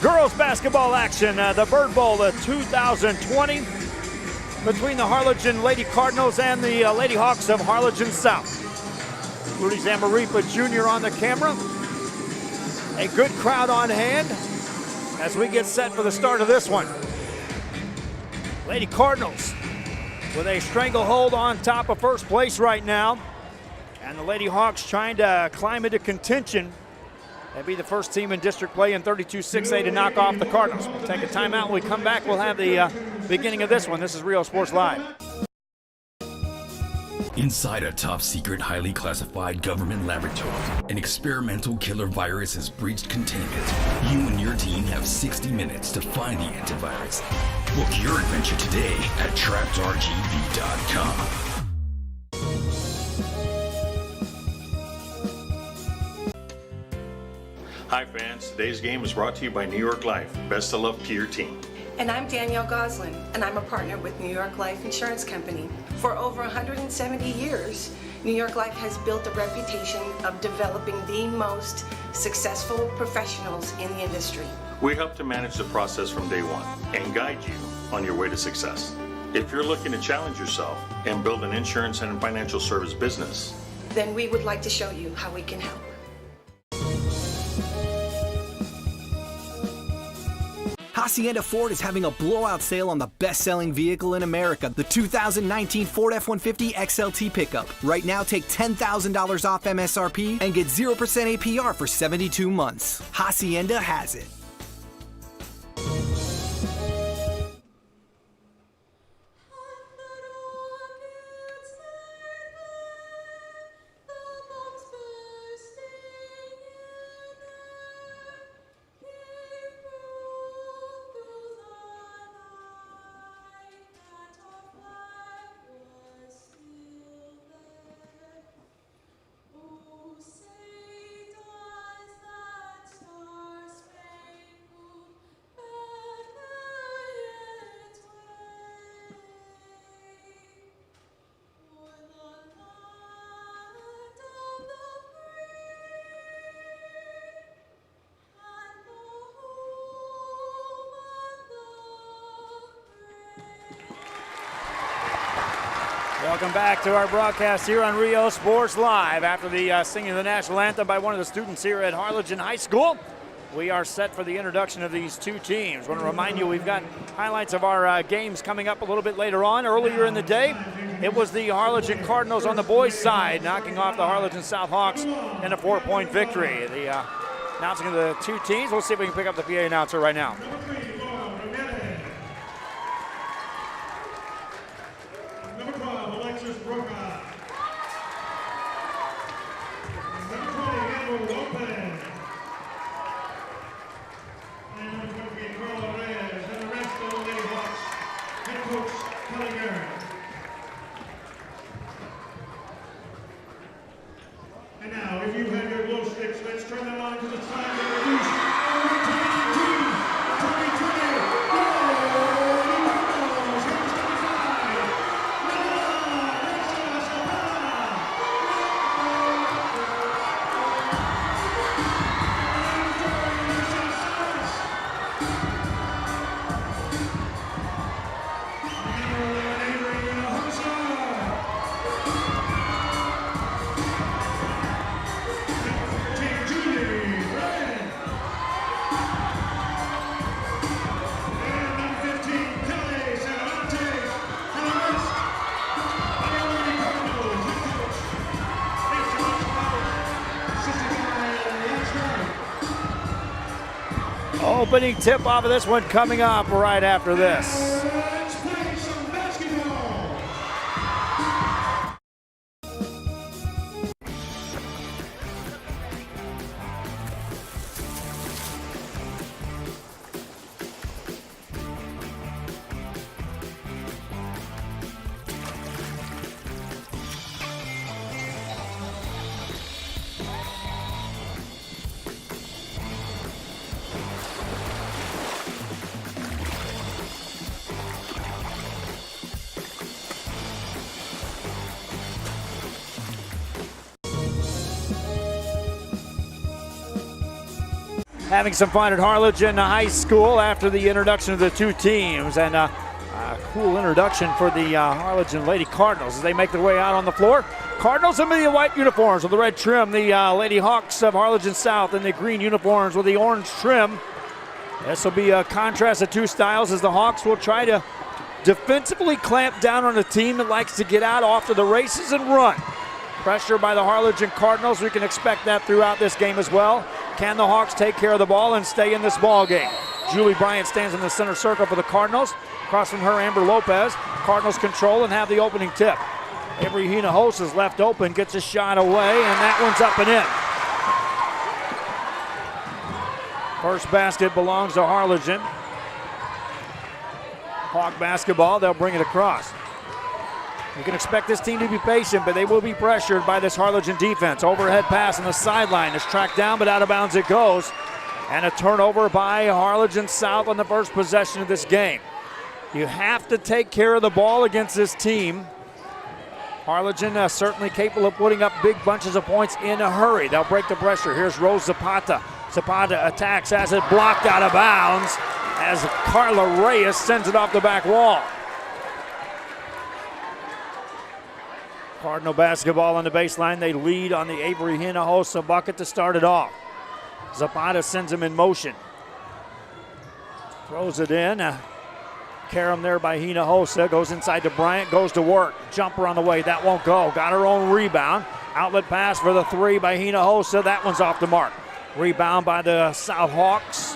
Girls basketball action, the Bird Bowl 2020 between the Harlingen Lady Cardinals and the Lady Hawks of Harlingen South. Rudy Zamaripa Jr. on the camera. A good crowd on hand as we get set for the start of this one. Lady Cardinals with a stranglehold on top of first place right now. And the Lady Hawks trying to climb into contention and be the first team in district play in 32-6A to knock off the Cardinals. We'll take a timeout. When we come back, we'll have the beginning of this one. This is Rio Sports Live. Inside a top-secret, highly classified government laboratory, an experimental killer virus has breached containment. You and your team have 60 minutes to find the antivirus. Book your adventure today at trappedragv.com. Hi fans, today's game is brought to you by New York Life. Best of luck to your team. And I'm Danielle Goslin, and I'm a partner with New York Life Insurance Company. For over 170 years, New York Life has built a reputation of developing the most successful professionals in the industry. We help to manage the process from day one and guide you on your way to success. If you're looking to challenge yourself and build an insurance and financial service business, then we would like to show you how we can help. Hacienda Ford is having a blowout sale on the best-selling vehicle in America, the 2019 Ford F-150 XLT pickup. Right now, take $10,000 off MSRP and get 0% APR for 72 months. Hacienda has it. Welcome back to our broadcast here on Rio Sports Live. After the singing of the national anthem by one of the students here at Harlingen High School, we are set for the introduction of these two teams. I want to remind you we've got highlights of our games coming up a little bit later on. Earlier in the day, it was the Harlingen Cardinals on the boys' side knocking off the Harlingen South Hawks in a 4-point victory. The announcing of the two teams. We'll see if we can pick up the PA announcer right now. And now, if you have your glow sticks, let's turn them on because it's time to introduce Opening tip off of this one coming up right after this. Let's play some basketball. having some fun at Harlingen High School after the introduction of the two teams. And a cool introduction for the Harlingen Lady Cardinals as they make their way out on the floor. Cardinals in the white uniforms with the red trim. The Lady Hawks of Harlingen South in the green uniforms with the orange trim. This will be a contrast of two styles as the Hawks will try to defensively clamp down on a team that likes to get out off to the races and run. Pressure by the Harlingen Cardinals. We can expect that throughout this game as well. Can the Hawks take care of the ball and stay in this ball game? Julie Bryant stands in the center circle for the Cardinals. Across from her, Amber Lopez. Cardinals control and have the opening tip. Avery Hinojosa is left open, gets a shot away, and that one's up and in. First basket belongs to Harlingen. Hawk basketball, they'll bring it across. You can expect this team to be patient, but they will be pressured by this Harlingen defense. Overhead pass on the sideline is tracked down, but out of bounds it goes. And a turnover by Harlingen South on the first possession of this game. You have to take care of the ball against this team. Harlingen certainly capable of putting up big bunches of points in a hurry. They'll break the pressure. Here's Rose Zapata. Zapata attacks, has it blocked out of bounds as Carla Reyes sends it off the back wall. Cardinal basketball on the baseline. They lead on the Avery Hinojosa bucket to start it off. Zapata sends him in motion. Throws it in. Karam there by Hinojosa. Goes inside to Bryant. Goes to work. Jumper on the way. That won't go. Got her own rebound. Outlet pass for the three by Hinojosa. That one's off the mark. Rebound by the South Hawks.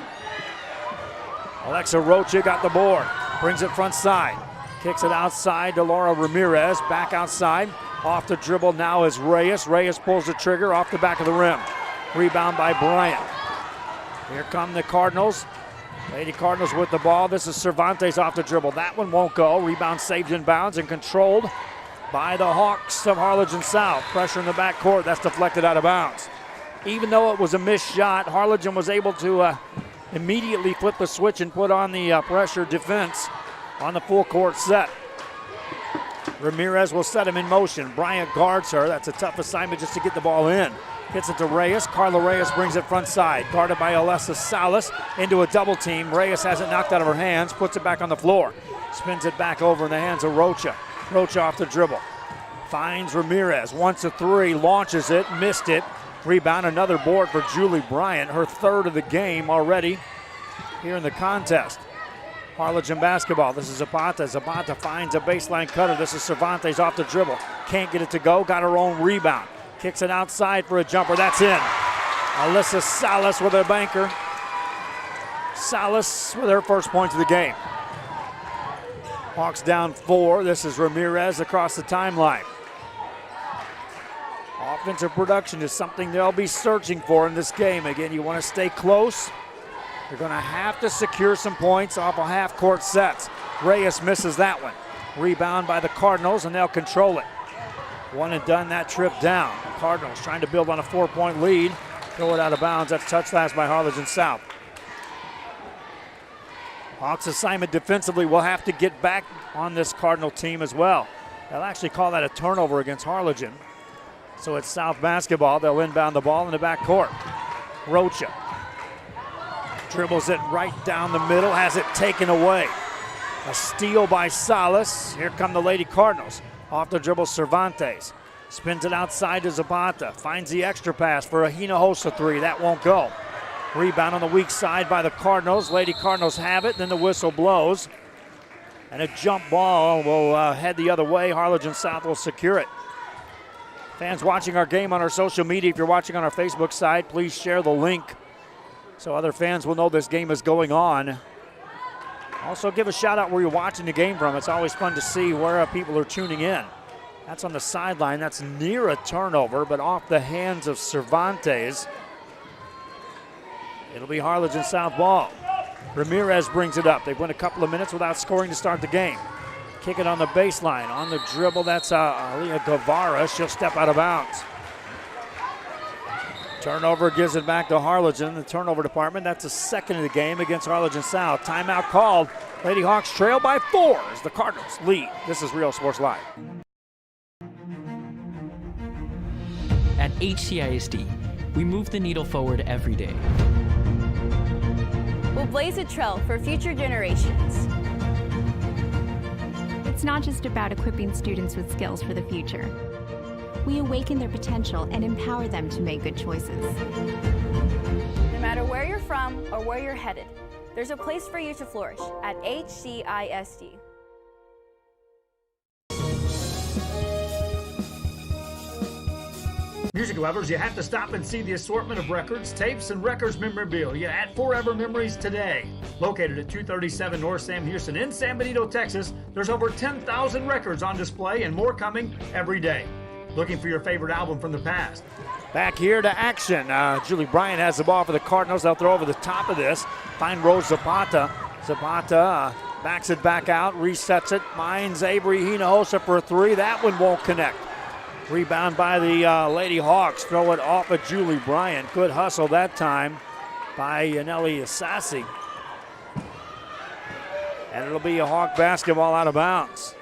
Alexa Rocha got the board. Brings it front side. Kicks it outside to Laura Ramirez. Back outside. Off the dribble now is Reyes. Reyes pulls the trigger off the back of the rim. Rebound by Bryant. Here come the Cardinals. Lady Cardinals with the ball. This is Cervantes off the dribble. That one won't go. Rebound saved in bounds and controlled by the Hawks of Harlingen South. Pressure in the backcourt. That's deflected out of bounds. Even though it was a missed shot, Harlingen was able to immediately flip the switch and put on the pressure defense on the full court set. Ramirez will set him in motion. Bryant guards her. That's a tough assignment just to get the ball in. Gets it to Reyes. Carla Reyes brings it front side. Guarded by Alessa Salas into a double team. Reyes has it knocked out of her hands. Puts it back on the floor. Spins it back over in the hands of Rocha. Rocha off the dribble. Finds Ramirez. Wants a three. Launches it. Missed it. Rebound. Another board for Julie Bryant. Her third of the game already here in the contest. Harlingen basketball. This is Zapata. Zapata finds a baseline cutter. This is Cervantes off the dribble. Can't get it to go. Got her own rebound. Kicks it outside for a jumper. That's in. Alyssa Salas with her banker. Salas with her first points of the game. Hawks down 4. This is Ramirez across the timeline. Offensive production is something they'll be searching for in this game. Again, you want to stay close. You're going to have to secure some points off of half-court sets. Reyes misses that one. Rebound by the Cardinals, and they'll control it. One and done that trip down. Cardinals trying to build on a 4-point lead. Throw it out of bounds. That's touched last by Harlingen South. Hawks' assignment defensively will have to get back on this Cardinal team as well. They'll actually call that a turnover against Harlingen. So it's South basketball. They'll inbound the ball in the backcourt. Rocha dribbles it right down the middle, has it taken away. A steal by Salas. Here come the Lady Cardinals. Off the dribble, Cervantes. Spins it outside to Zapata. Finds the extra pass for a Hinojosa three. That won't go. Rebound on the weak side by the Cardinals. Lady Cardinals have it. Then the whistle blows. And a jump ball will head the other way. Harlingen South will secure it. Fans watching our game on our social media, if you're watching on our Facebook side, please share the link so other fans will know this game is going on. Also, give a shout out where you're watching the game from. It's always fun to see where people are tuning in. That's on the sideline. That's near a turnover, but off the hands of Cervantes. It'll be Harlingen South ball. Ramirez brings it up. They've went a couple of minutes without scoring to start the game. Kick it on the baseline. On the dribble, that's Aliyah Guevara. She'll step out of bounds. Turnover gives it back to Harlingen. The turnover department, that's the second of the game against Harlingen South. Timeout called. Lady Hawks trail by 4 as the Cardinals lead. This is Real Sports Live. At HCISD, we move the needle forward every day. will blaze a trail for future generations. It's not just about equipping students with skills for the future. We awaken their potential and empower them to make good choices. No matter where you're from or where you're headed, there's a place for you to flourish at HCISD. Music lovers, you have to stop and see the assortment of records, tapes, and records memorabilia at Forever Memories today. Located at 237 North Sam Houston in San Benito, Texas, there's over 10,000 records on display and more coming every day. Looking for your favorite album from the past? Back here to action. Julie Bryant has the ball for the Cardinals. They'll throw over the top of this. Find Rose Zapata. Zapata backs it back out, resets it, finds Avery Hinojosa for a three. That one won't connect. Rebound by the Lady Hawks. Throw it off of Julie Bryant. Good hustle that time by Yaneli Asasi. And it'll be a Hawk basketball out of bounds.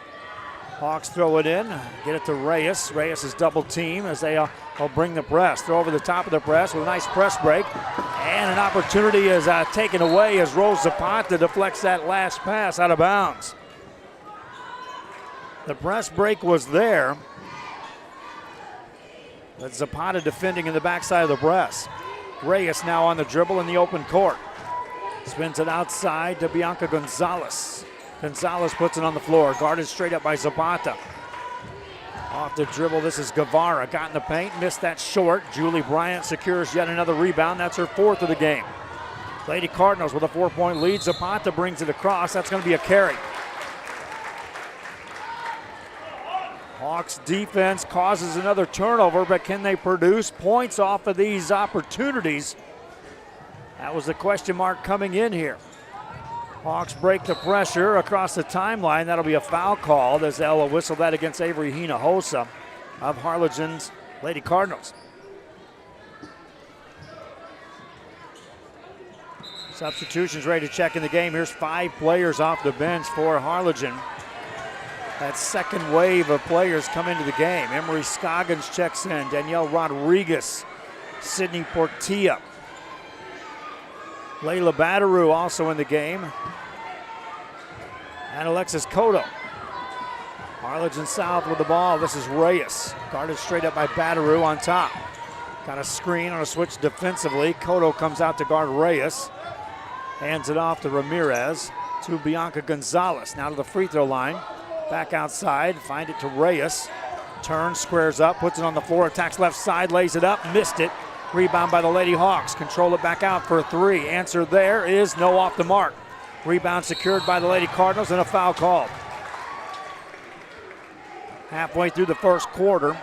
Hawks throw it in, get it to Reyes. Reyes is double team as they'll bring the press. Throw over the top of the press with a nice press break. And an opportunity is taken away as Rose Zapata deflects that last pass out of bounds. The press break was there. But Zapata defending in the backside of the press. Reyes now on the dribble in the open court. Spins it outside to Bianca Gonzalez. Gonzalez puts it on the floor, guarded straight up by Zapata. Off the dribble, this is Guevara. Got in the paint, missed that short. Julie Bryant secures yet another rebound. That's her fourth of the game. Lady Cardinals with a 4-point lead. Zapata brings it across. That's going to be a carry. Hawks defense causes another turnover, but can they produce points off of these opportunities? That was the question mark coming in here. Hawks break the pressure across the timeline. That'll be a foul called as they'll whistle that against Avery Hinojosa of Harlingen's Lady Cardinals. Substitutions ready to check in the game. Here's 5 players off the bench for Harlingen. That second wave of players come into the game. Emery Scoggins checks in. Danielle Rodriguez, Sydney Portilla. Layla Badaru also in the game. And Alexis Cotto. Harlingen South with the ball. This is Reyes. Guarded straight up by Badaru on top. Got a screen on a switch defensively. Cotto comes out to guard Reyes. Hands it off to Ramirez. To Bianca Gonzalez. Now to the free throw line. Back outside. Find it to Reyes. Turns, squares up, puts it on the floor. Attacks left side, lays it up, missed it. Rebound by the Lady Hawks. Control it back out for a three. Answer there is no, off the mark. Rebound secured by the Lady Cardinals and a foul called. Halfway through the first quarter,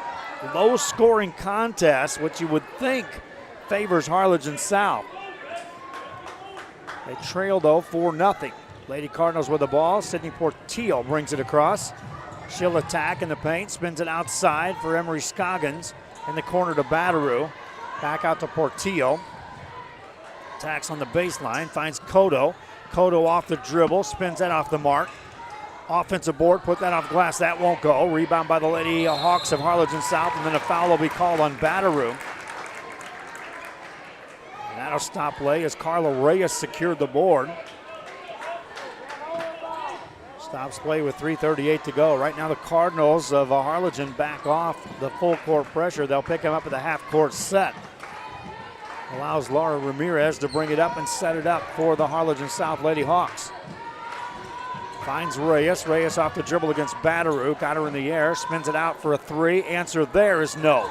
low scoring contest, which you would think favors Harlingen South. They trail though 4-0. Lady Cardinals with the ball. Sydney Portillo brings it across. She'll attack in the paint, spins it outside for Emery Scoggins. In the corner to Badaru. Back out to Portillo. Attacks on the baseline, finds Cotto. Cotto off the dribble, spins that off the mark. Offensive board, put that off glass, that won't go. Rebound by the Lady Hawks of Harlingen South, and then a foul will be called on Badaru. And that'll stop play as Carla Reyes secured the board. Stops play with 3:38 to go. Right now the Cardinals of Harlingen back off the full court pressure. They'll pick him up at the half court set. Allows Laura Ramirez to bring it up and set it up for the Harlingen South Lady Hawks. Finds Reyes. Reyes off the dribble against Badaru. Got her in the air. Spins it out for a three. Answer there is no.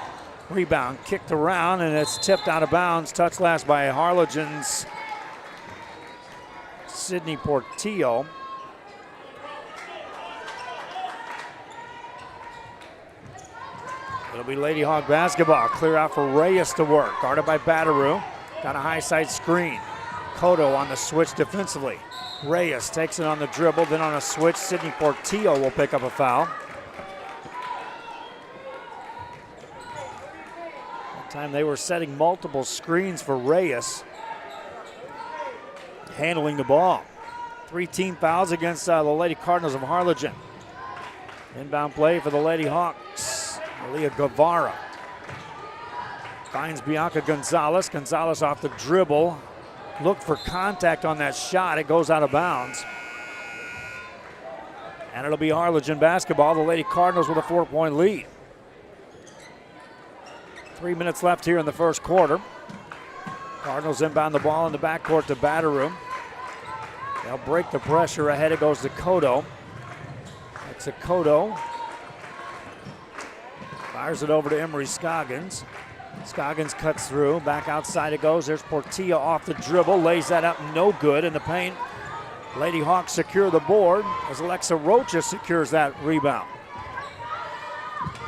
Rebound kicked around and it's tipped out of bounds. Touch last by Harlingen's Sydney Portillo. It'll be Lady Hawk basketball. Clear out for Reyes to work. Guarded by Badaru. Got a high side screen. Cotto on the switch defensively. Reyes takes it on the dribble, then on a switch. Sydney Portillo will pick up a foul. That time they were setting multiple screens for Reyes. Handling the ball. 3 team fouls against the Lady Cardinals of Harlingen. Inbound play for the Lady Hawks. Leah Guevara finds Bianca Gonzalez. Gonzalez off the dribble. looked for contact on that shot. It goes out of bounds. And it'll be Harlingen basketball. The Lady Cardinals with a 4-point lead. 3 minutes left here in the first quarter. Cardinals inbound the ball in the backcourt to Batteroom. They'll break the pressure. Ahead it goes to Cotto. That's a Cotto. Fires it over to Emery Scoggins. Scoggins cuts through. Back outside it goes. There's Portilla off the dribble. Lays that up, no good in the paint. Lady Hawks secure the board as Alexa Rocha secures that rebound.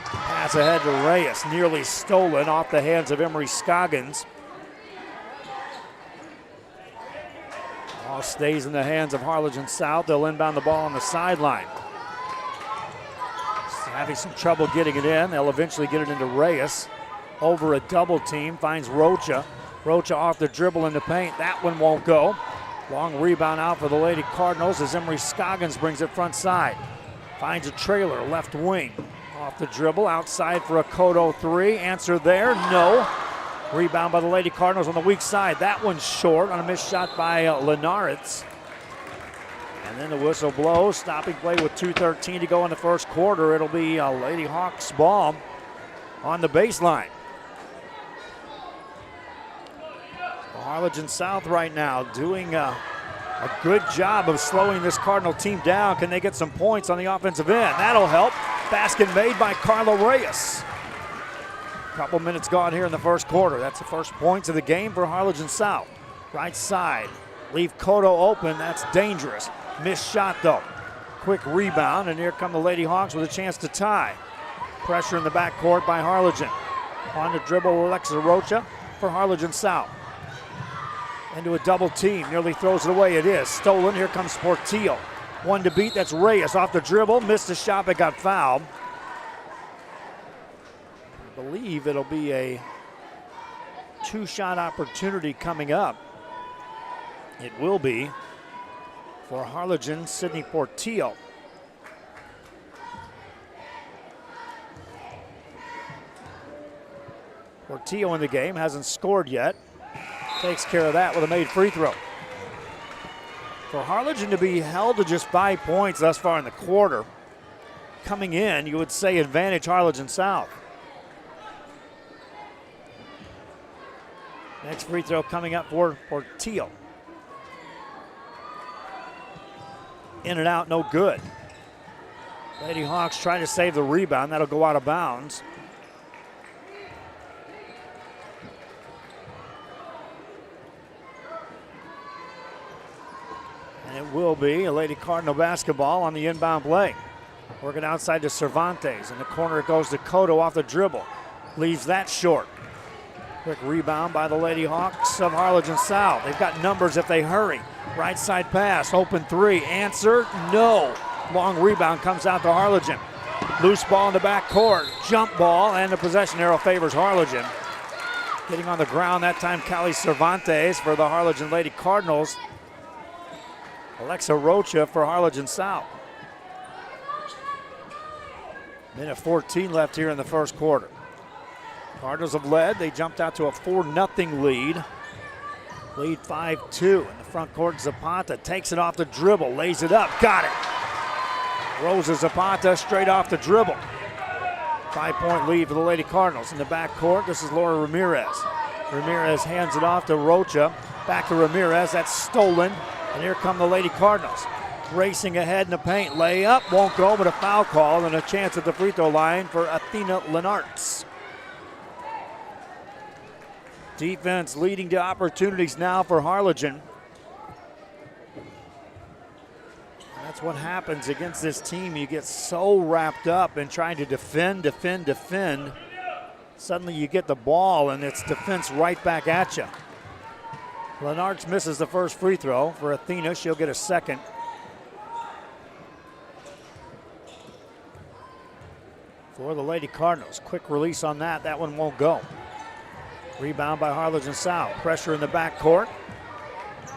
Pass ahead to Reyes. Nearly stolen off the hands of Emery Scoggins. Ball stays in the hands of Harlingen South. They'll inbound the ball on the sideline. Having some trouble getting it in. They'll eventually get it into Reyes. Over a double team, finds Rocha. Rocha off the dribble in the paint. That one won't go. Long rebound out for the Lady Cardinals as Emery Scoggins brings it front side. Finds a trailer, left wing. Off the dribble, outside for a Cotto three. Answer there, no. Rebound by the Lady Cardinals on the weak side. That one's short on a missed shot by Lenaritz. And then the whistle blows. Stopping play with 2:13 to go in the first quarter. It'll be a Lady Hawks ball on the baseline. Harlingen South right now doing a good job of slowing this Cardinal team down. Can they get some points on the offensive end? That'll help. Basket made by Carla Reyes. Couple minutes gone here in the first quarter. That's the first points of the game for Harlingen South. Right side. Leave Cotto open. That's dangerous. Missed shot though. Quick rebound, and here come the Lady Hawks with a chance to tie. Pressure in the backcourt by Harlingen. On the dribble, Alexa Rocha for Harlingen South. Into a double team, nearly throws it away. It is stolen. Here comes Portillo. One to beat, that's Reyes off the dribble. Missed the shot, but got fouled. I believe it'll be a two-shot opportunity coming up. It will be for Harlingen, Sydney Portillo. Portillo in the game, hasn't scored yet. Takes care of that with a made free throw. For Harlingen to be held to just 5 points thus far in the quarter, coming in, you would say advantage Harlingen South. Next free throw coming up for Portillo. In and out, no good. Lady Hawks trying to save the rebound. That'll go out of bounds. And it will be a Lady Cardinal basketball on the inbound play. Working outside to Cervantes. In the corner it goes to Cotto off the dribble. Leaves that short. Quick rebound by the Lady Hawks of Harlingen South. They've got numbers if they hurry. Right side pass, open three. Answer, no. Long rebound comes out to Harlingen. Loose ball in the backcourt. Jump ball, and the possession arrow favors Harlingen. Getting on the ground that time, Callie Cervantes for the Harlingen Lady Cardinals. Alexa Rocha for Harlingen South. Minute 14 left here in the first quarter. Cardinals have led. They jumped out to a 4-0 lead. Lead 5-2 in the front court. Zapata takes it off the dribble, lays it up, got it. Rosa Zapata straight off the dribble. 5-point lead for the Lady Cardinals. In the back court, this is Laura Ramirez. Ramirez hands it off to Rocha. Back to Ramirez, that's stolen. And here come the Lady Cardinals. Racing ahead in the paint. Layup, won't go, but a foul call and a chance at the free throw line for Athena Lenartz. Defense leading to opportunities now for Harlingen. That's what happens against this team. You get so wrapped up in trying to defend. Suddenly you get the ball and it's defense right back at you. Lenartz misses the first free throw for Athena. She'll get a second. For the Lady Cardinals. Quick release on that. That one won't go. Rebound by Harlingen South. Pressure in the backcourt.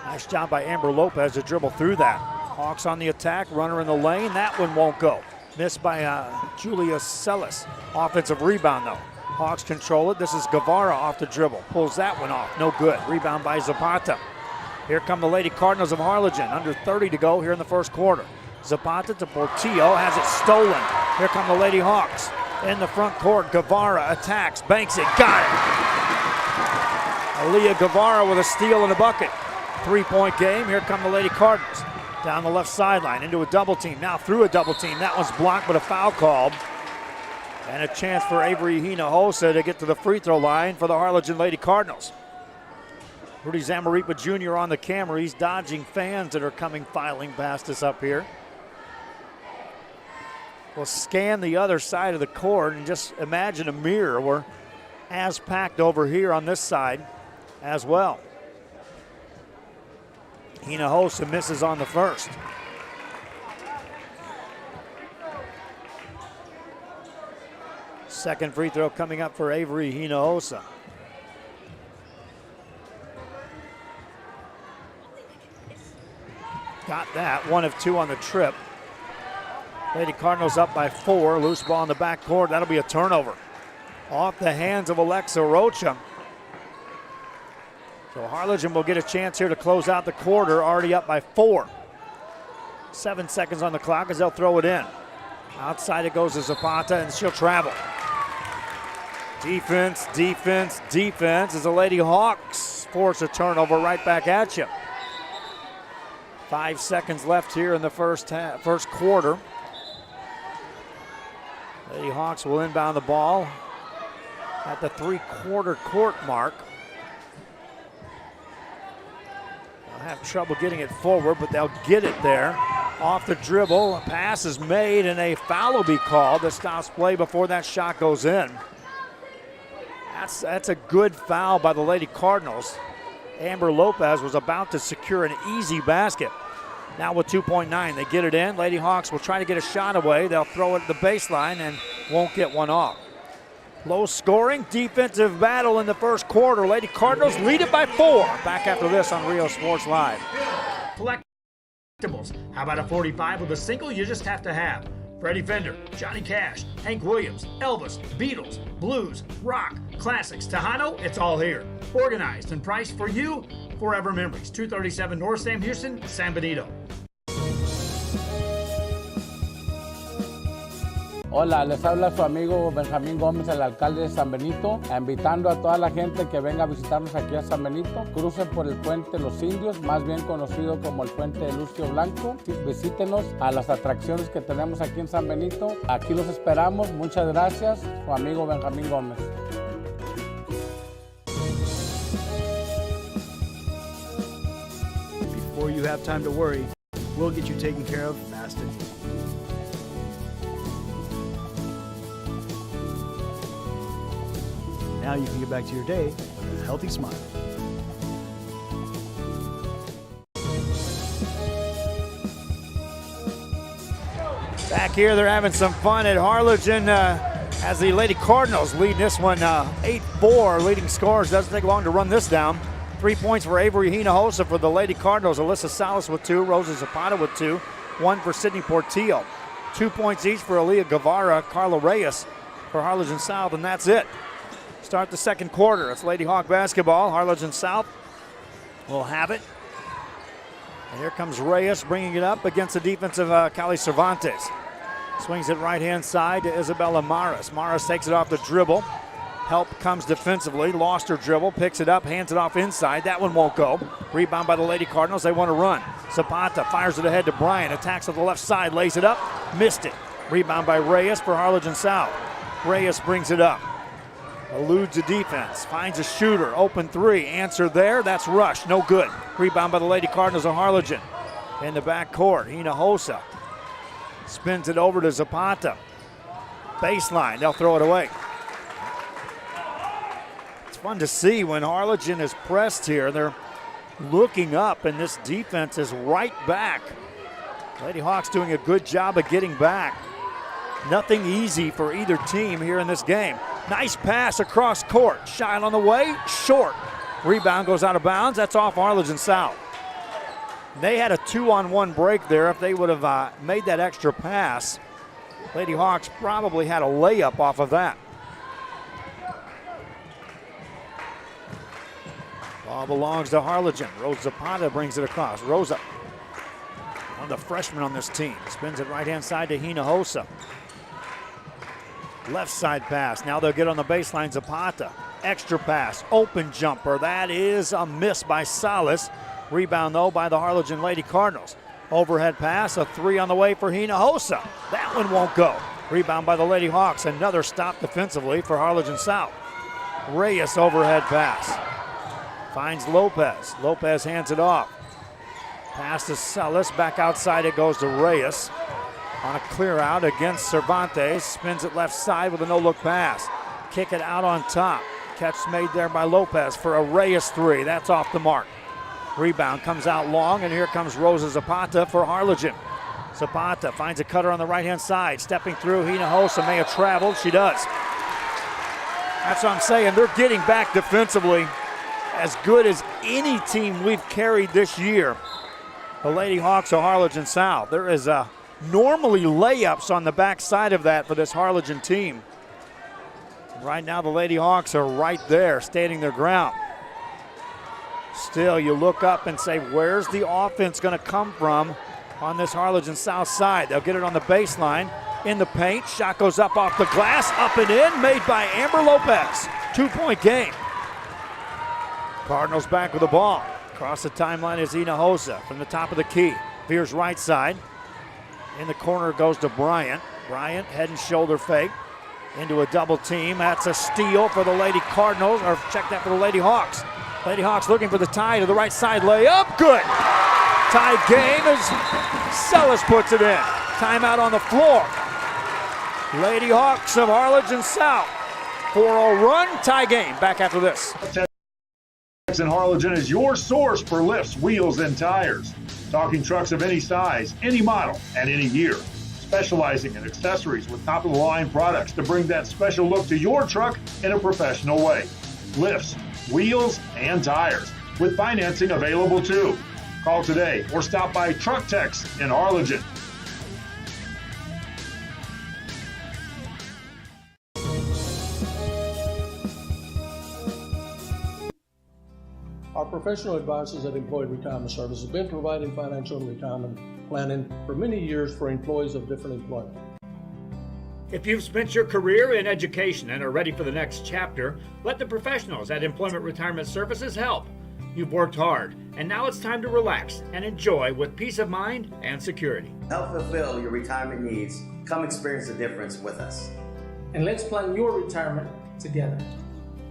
Nice job by Amber Lopez to dribble through that. Hawks on the attack. Runner in the lane. That one won't go. Missed by Julia Celis. Offensive rebound though. Hawks control it. This is Guevara off the dribble. Pulls that one off. No good. Rebound by Zapata. Here come the Lady Cardinals of Harlingen. Under 30 to go here in the first quarter. Zapata to Portillo, has it stolen. Here come the Lady Hawks. In the front court, Guevara attacks, banks it, got it. Aaliyah Guevara with a steal and a bucket. 3-point game, here come the Lady Cardinals. Down the left sideline, into a double team, now through a double team. That one's blocked, but a foul called. And a chance for Avery Hinojosa to get to the free throw line for the Harlingen Lady Cardinals. Rudy Zamaripa Jr. on the camera. He's dodging fans that are coming filing past us up here. We'll scan the other side of the court and just imagine a mirror. We're as packed over here on this side as well. Hinojosa misses on the first. Second free throw coming up for Avery Hinojosa. Got that, 1 of 2 on the trip. Lady Cardinals up by 4, loose ball in the backcourt, that'll be a turnover. Off the hands of Alexa Rocha. So Harlingen will get a chance here to close out the quarter, already up by 4. 7 seconds on the clock as they'll throw it in. Outside it goes to Zapata, and she'll travel. Defense, defense, defense as the Lady Hawks force a turnover right back at you. 5 seconds left here in the first quarter. Lady Hawks will inbound the ball at the 3-quarter court mark. They'll have trouble getting it forward, but they'll get it there. Off the dribble, a pass is made, and a foul will be called that stops play before that shot goes in. That's a good foul by the Lady Cardinals. Amber Lopez was about to secure an easy basket. Now with 2.9, they get it in. Lady Hawks will try to get a shot away. They'll throw it at the baseline and won't get one off. Low scoring defensive battle in the first quarter. Lady Cardinals lead it by 4. Back after this on Rio Sports Live. Collectibles. How about a 45 with a single you just have to have? Freddie Fender, Johnny Cash, Hank Williams, Elvis, Beatles, blues, rock, classics, Tejano, it's all here. Organized and priced for you. Forever Memories, 237 North Sam Houston, San Benito. Hola, les habla su amigo Benjamín Gómez, el alcalde de San Benito, invitando a toda la gente que venga a visitarnos aquí a San Benito. Crucen por el puente Los Indios, más bien conocido como el puente de Lucio Blanco. Visítenos a las atracciones que tenemos aquí en San Benito. Aquí los esperamos. Muchas gracias. Su amigo Benjamín Gómez. Before you have time to worry, we'll get you taken care of fast and easy. Now you can get back to your day with a healthy smile. Back here, they're having some fun at Harlingen as the Lady Cardinals lead this one 8-4. Leading scorers, doesn't take long to run this down. 3 points for Avery Hinojosa for the Lady Cardinals. Alyssa Salas with 2, Rosa Zapata with 2, 1 for Sydney Portillo. 2 points each for Aaliyah Guevara, Carla Reyes for Harlingen South, and that's it. Start the second quarter. It's Lady Hawk basketball. Harlingen South will have it. And here comes Reyes bringing it up against the defense of Cali Cervantes. Swings it right-hand side to Isabella Maris. Maris takes it off the dribble. Help comes defensively. Lost her dribble. Picks it up. Hands it off inside. That one won't go. Rebound by the Lady Cardinals. They want to run. Zapata fires it ahead to Bryan. Attacks on the left side. Lays it up. Missed it. Rebound by Reyes for Harlingen South. Reyes brings it up. Eludes the defense, finds a shooter, open 3, answer there, that's Rush, no good. Rebound by the Lady Cardinals of Harlingen. In the backcourt, Hinojosa spins it over to Zapata. Baseline, they'll throw it away. It's fun to see when Harlingen is pressed here. They're looking up and this defense is right back. Lady Hawks doing a good job of getting back. Nothing easy for either team here in this game. Nice pass across court. Shot on the way, short. Rebound goes out of bounds. That's off Harlingen South. They had a 2-on-1 break there. If they would have made that extra pass, Lady Hawks probably had a layup off of that. Ball belongs to Harlingen. Rosa Zapata brings it across. Rosa, one of the freshmen on this team, spins it right-hand side to Hinojosa. Left side pass. Now they'll get on the baseline. Zapata. Extra pass. Open jumper. That is a miss by Salas. Rebound, though, by the Harlingen Lady Cardinals. Overhead pass. A three on the way for Hinojosa. That one won't go. Rebound by the Lady Hawks. Another stop defensively for Harlingen South. Reyes overhead pass. Finds Lopez. Lopez hands it off. Pass to Salas. Back outside it goes to Reyes. On a clear out against Cervantes. Spins it left side with a no-look pass. Kick it out on top. Catch made there by Lopez for a Reyes three. That's off the mark. Rebound comes out long, and here comes Rosa Zapata for Harlingen. Zapata finds a cutter on the right-hand side. Stepping through, Hinojosa may have traveled. She does. That's what I'm saying. They're getting back defensively as good as any team we've carried this year. The Lady Hawks of Harlingen South. There is normally layups on the backside of that for this Harlingen team. Right now the Lady Hawks are right there, standing their ground. Still, you look up and say, where's the offense going to come from on this Harlingen South side? They'll get it on the baseline, in the paint. Shot goes up off the glass, up and in, made by Amber Lopez. 2-point game. Cardinals back with the ball. Across the timeline is Hinojosa from the top of the key. Veers right side. In the corner goes to Bryant. Bryant, head and shoulder fake. Into a double team. That's a steal for the Lady Cardinals, or check that for the Lady Hawks. Lady Hawks looking for the tie to the right side layup. Good. Tied game as Sellis puts it in. Timeout on the floor. Lady Hawks of Harlingen South. 4-0 run, tie game. Back after this. In Harlingen is your source for lifts, wheels, and tires. Talking trucks of any size, any model, and any year. Specializing in accessories with top-of-the-line products to bring that special look to your truck in a professional way. Lifts, wheels, and tires, with financing available too. Call today or stop by Truck Tex in Harlingen. Our professional advisors at Employee Retirement Services have been providing financial and retirement planning for many years for employees of different employment. If you've spent your career in education and are ready for the next chapter, let the professionals at Employment Retirement Services help. You've worked hard, and now it's time to relax and enjoy with peace of mind and security. Help fulfill your retirement needs. Come experience the difference with us. And let's plan your retirement together.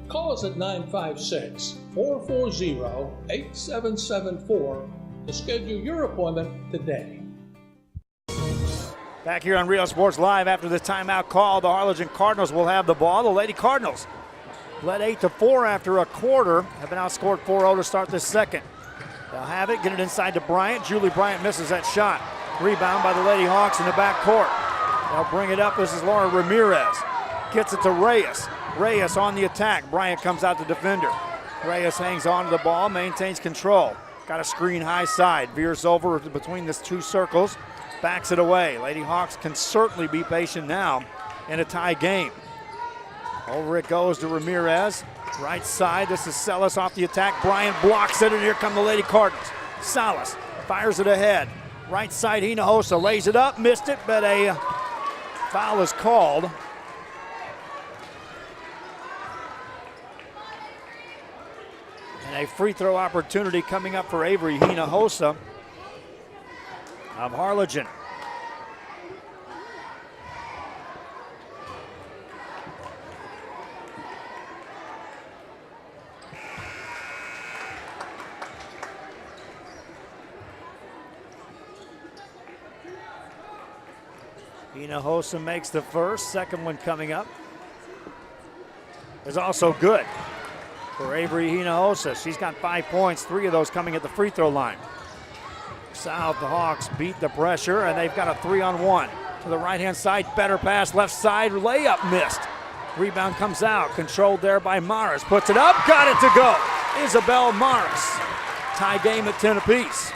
Call us at 956-440-8774 to schedule your appointment today. Back here on Real Sports Live after the timeout call, the Harlingen Cardinals will have the ball. The Lady Cardinals led 8-4 after a quarter, have been outscored 4-0 to start this second. They'll have it, get it inside to Bryant. Julie Bryant misses that shot. Rebound by the Lady Hawks in the back court. They'll bring it up. This is Laura Ramirez. Gets it to Reyes. Reyes on the attack. Bryant comes out to defender. Reyes hangs on to the ball, maintains control. Got a screen high side. Veers over between the two circles. Backs it away. Lady Hawks can certainly be patient now in a tie game. Over it goes to Ramirez. Right side, this is Sellis off the attack. Bryant blocks it, and here come the Lady Cardinals. Salas fires it ahead. Right side, Hinojosa lays it up, missed it, but a foul is called. And a free throw opportunity coming up for Avery Hinojosa of Harlingen. Hinojosa makes the first, second one coming up is also good for Avery Hinojosa. She's got 5 points, 3 of those coming at the free throw line. South, the Hawks beat the pressure, and they've got a 3-on-1. To the right-hand side, better pass, left side, layup missed. Rebound comes out, controlled there by Morris. Puts it up, got it to go. Isabel Morris. Tie game at 10 apiece.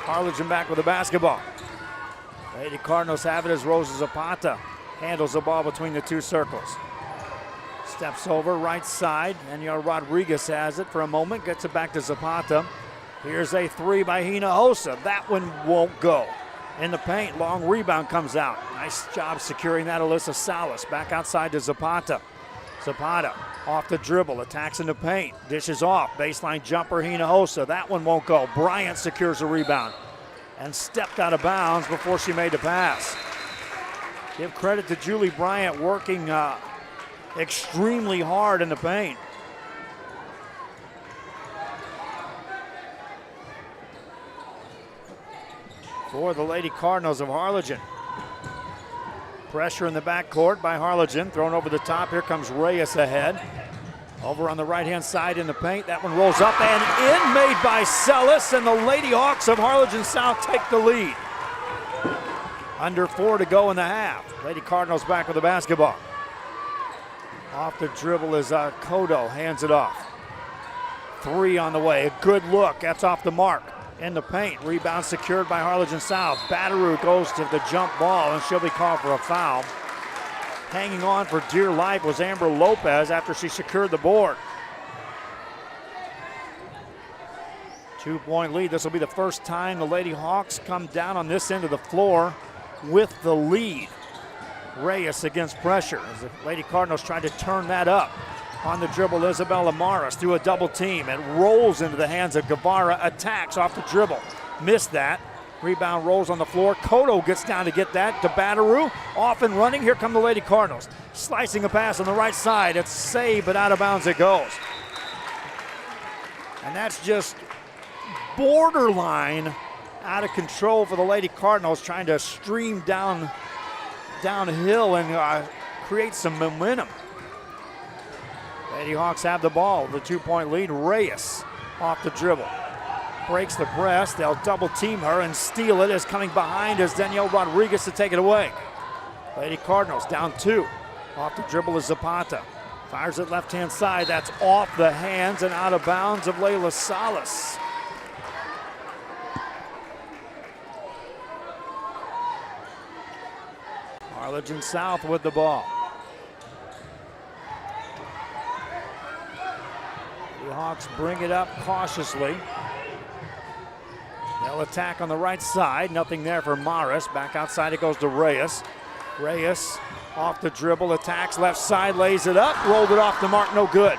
Harlingen back with the basketball. Lady Cardinals have it as Rosa Zapata handles the ball between the two circles. Steps over right side, and Rodriguez has it for a moment, gets it back to Zapata. Here's a three by Hinojosa. That one won't go. In the paint, long rebound comes out. Nice job securing that, Alyssa Salas. Back outside to Zapata. Zapata off the dribble, attacks in the paint, dishes off, baseline jumper Hinojosa. That one won't go. Bryant secures the rebound and stepped out of bounds before she made the pass. Give credit to Julie Bryant working extremely hard in the paint. For the Lady Cardinals of Harlingen. Pressure in the backcourt by Harlingen, thrown over the top. Here comes Reyes ahead. Over on the right-hand side in the paint. That one rolls up and in, made by Celis, and the Lady Hawks of Harlingen South take the lead. Under 4 to go in the half. Lady Cardinals back with the basketball. Off the dribble is Kodo, hands it off. Three on the way, a good look, that's off the mark. In the paint, rebound secured by Harlingen South. Batteroo goes to the jump ball and she'll be called for a foul. Hanging on for dear life was Amber Lopez after she secured the board. 2-point lead. This will be the first time the Lady Hawks come down on this end of the floor with the lead. Reyes against pressure as the Lady Cardinals tried to turn that up. On the dribble, Isabella Maris through a double team. It rolls into the hands of Guevara, attacks off the dribble. Missed that. Rebound rolls on the floor. Kodo gets down to get that. To Batteroo, off and running. Here come the Lady Cardinals. Slicing a pass on the right side. It's saved, but out of bounds it goes. And that's just borderline out of control for the Lady Cardinals, trying to stream downhill and create some momentum. Lady Hawks have the ball, the 2-point lead. Reyes off the dribble. Breaks the press, they'll double team her and steal it. As coming behind is Danielle Rodriguez to take it away. Lady Cardinals down 2. Off the dribble is Zapata. Fires it left-hand side, that's off the hands and out of bounds of Layla Salas. Harlingen South with the ball. The Hawks bring it up cautiously. They'll attack on the right side. Nothing there for Maris. Back outside it goes to Reyes. Reyes off the dribble, attacks left side, lays it up, rolled it off the mark, no good.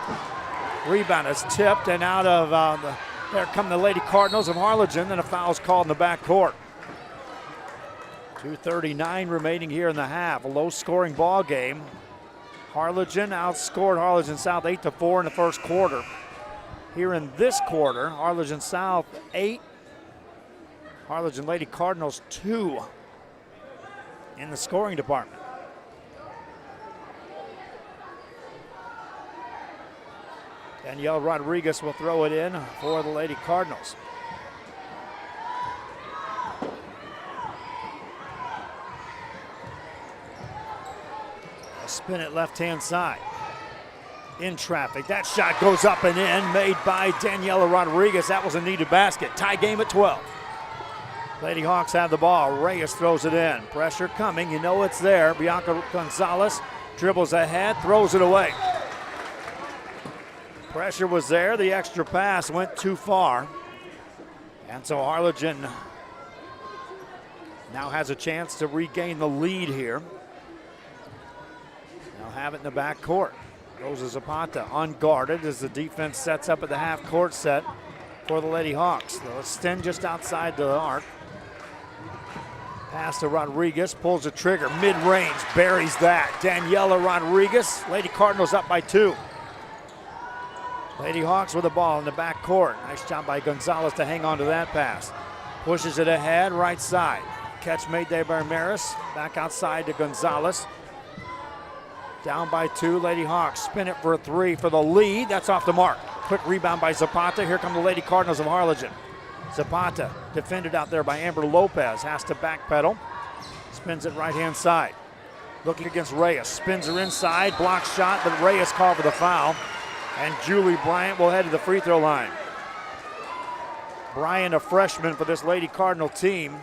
Rebound is tipped and out of, there come the Lady Cardinals of Harlingen, and a foul's called in the backcourt. 2:39 remaining here in the half. A low-scoring ball game. Harlingen outscored Harlingen South 8-4 in the first quarter. Here in this quarter, Harlingen South 8, Harlingen Lady Cardinals 2 in the scoring department. Danielle Rodriguez will throw it in for the Lady Cardinals. Spin it left-hand side. In traffic. That shot goes up and in, made by Daniela Rodriguez. That was a needed basket. Tie game at 12. Lady Hawks have the ball. Reyes throws it in. Pressure coming. You know it's there. Bianca Gonzalez dribbles ahead, throws it away. Pressure was there. The extra pass went too far. And so Harlingen now has a chance to regain the lead here. They'll have it in the back court. Goes to Zapata, unguarded as the defense sets up at the half court set for the Lady Hawks. They'll extend just outside the arc. Pass to Rodriguez, pulls the trigger, mid-range, buries that. Daniela Rodriguez, Lady Cardinals up by 2. Lady Hawks with the ball in the back court. Nice job by Gonzalez to hang on to that pass. Pushes it ahead, right side. Catch made there by Maris. Back outside to Gonzalez. Down by 2, Lady Hawks spin it for a 3 for the lead. That's off the mark. Quick rebound by Zapata. Here come the Lady Cardinals of Harlingen. Zapata defended out there by Amber Lopez. Has to backpedal. Spins it right-hand side. Looking against Reyes. Spins her inside. Block shot, but Reyes called for the foul. And Julie Bryant will head to the free throw line. Bryant, a freshman for this Lady Cardinal team.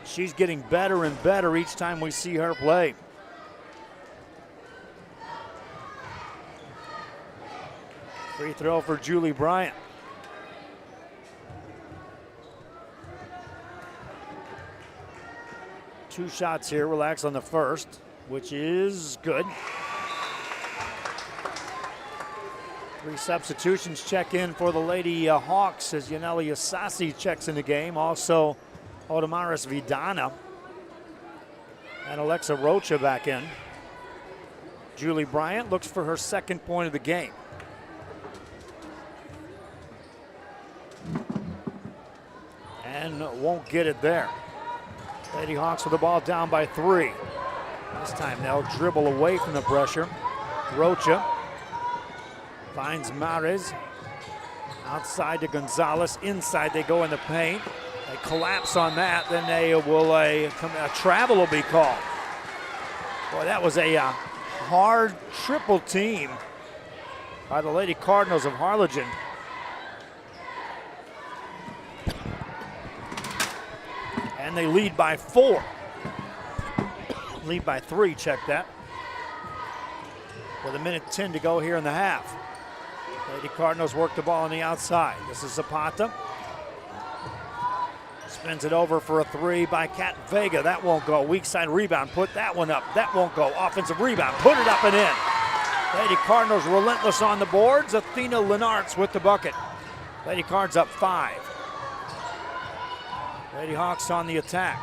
She's getting better and better each time we see her play. Free throw for Julie Bryant. Two shots here, relax on the first, which is good. Three substitutions check in for the Lady Hawks as Yaneli Asasi checks in the game. Also, Odamaris Vidana and Alexa Rocha back in. Julie Bryant looks for her second point of the game. And won't get it there. Lady Hawks with the ball down by 3. This time they'll dribble away from the pressure. Rocha finds Mares. Outside to Gonzalez. Inside they go in the paint. They collapse on that. Then they will a travel will be called. Boy, that was a hard triple team by the Lady Cardinals of Harlingen. And they lead by 4. Lead by 3, check that. With 1:10 to go here in the half. Lady Cardinals work the ball on the outside. This is Zapata. Spins it over for a 3 by Kat Vega. That won't go. Weak side rebound. Put that one up. That won't go. Offensive rebound. Put it up and in. Lady Cardinals relentless on the boards. Athena Lenartz with the bucket. Lady Cards up 5. Lady Hawks on the attack.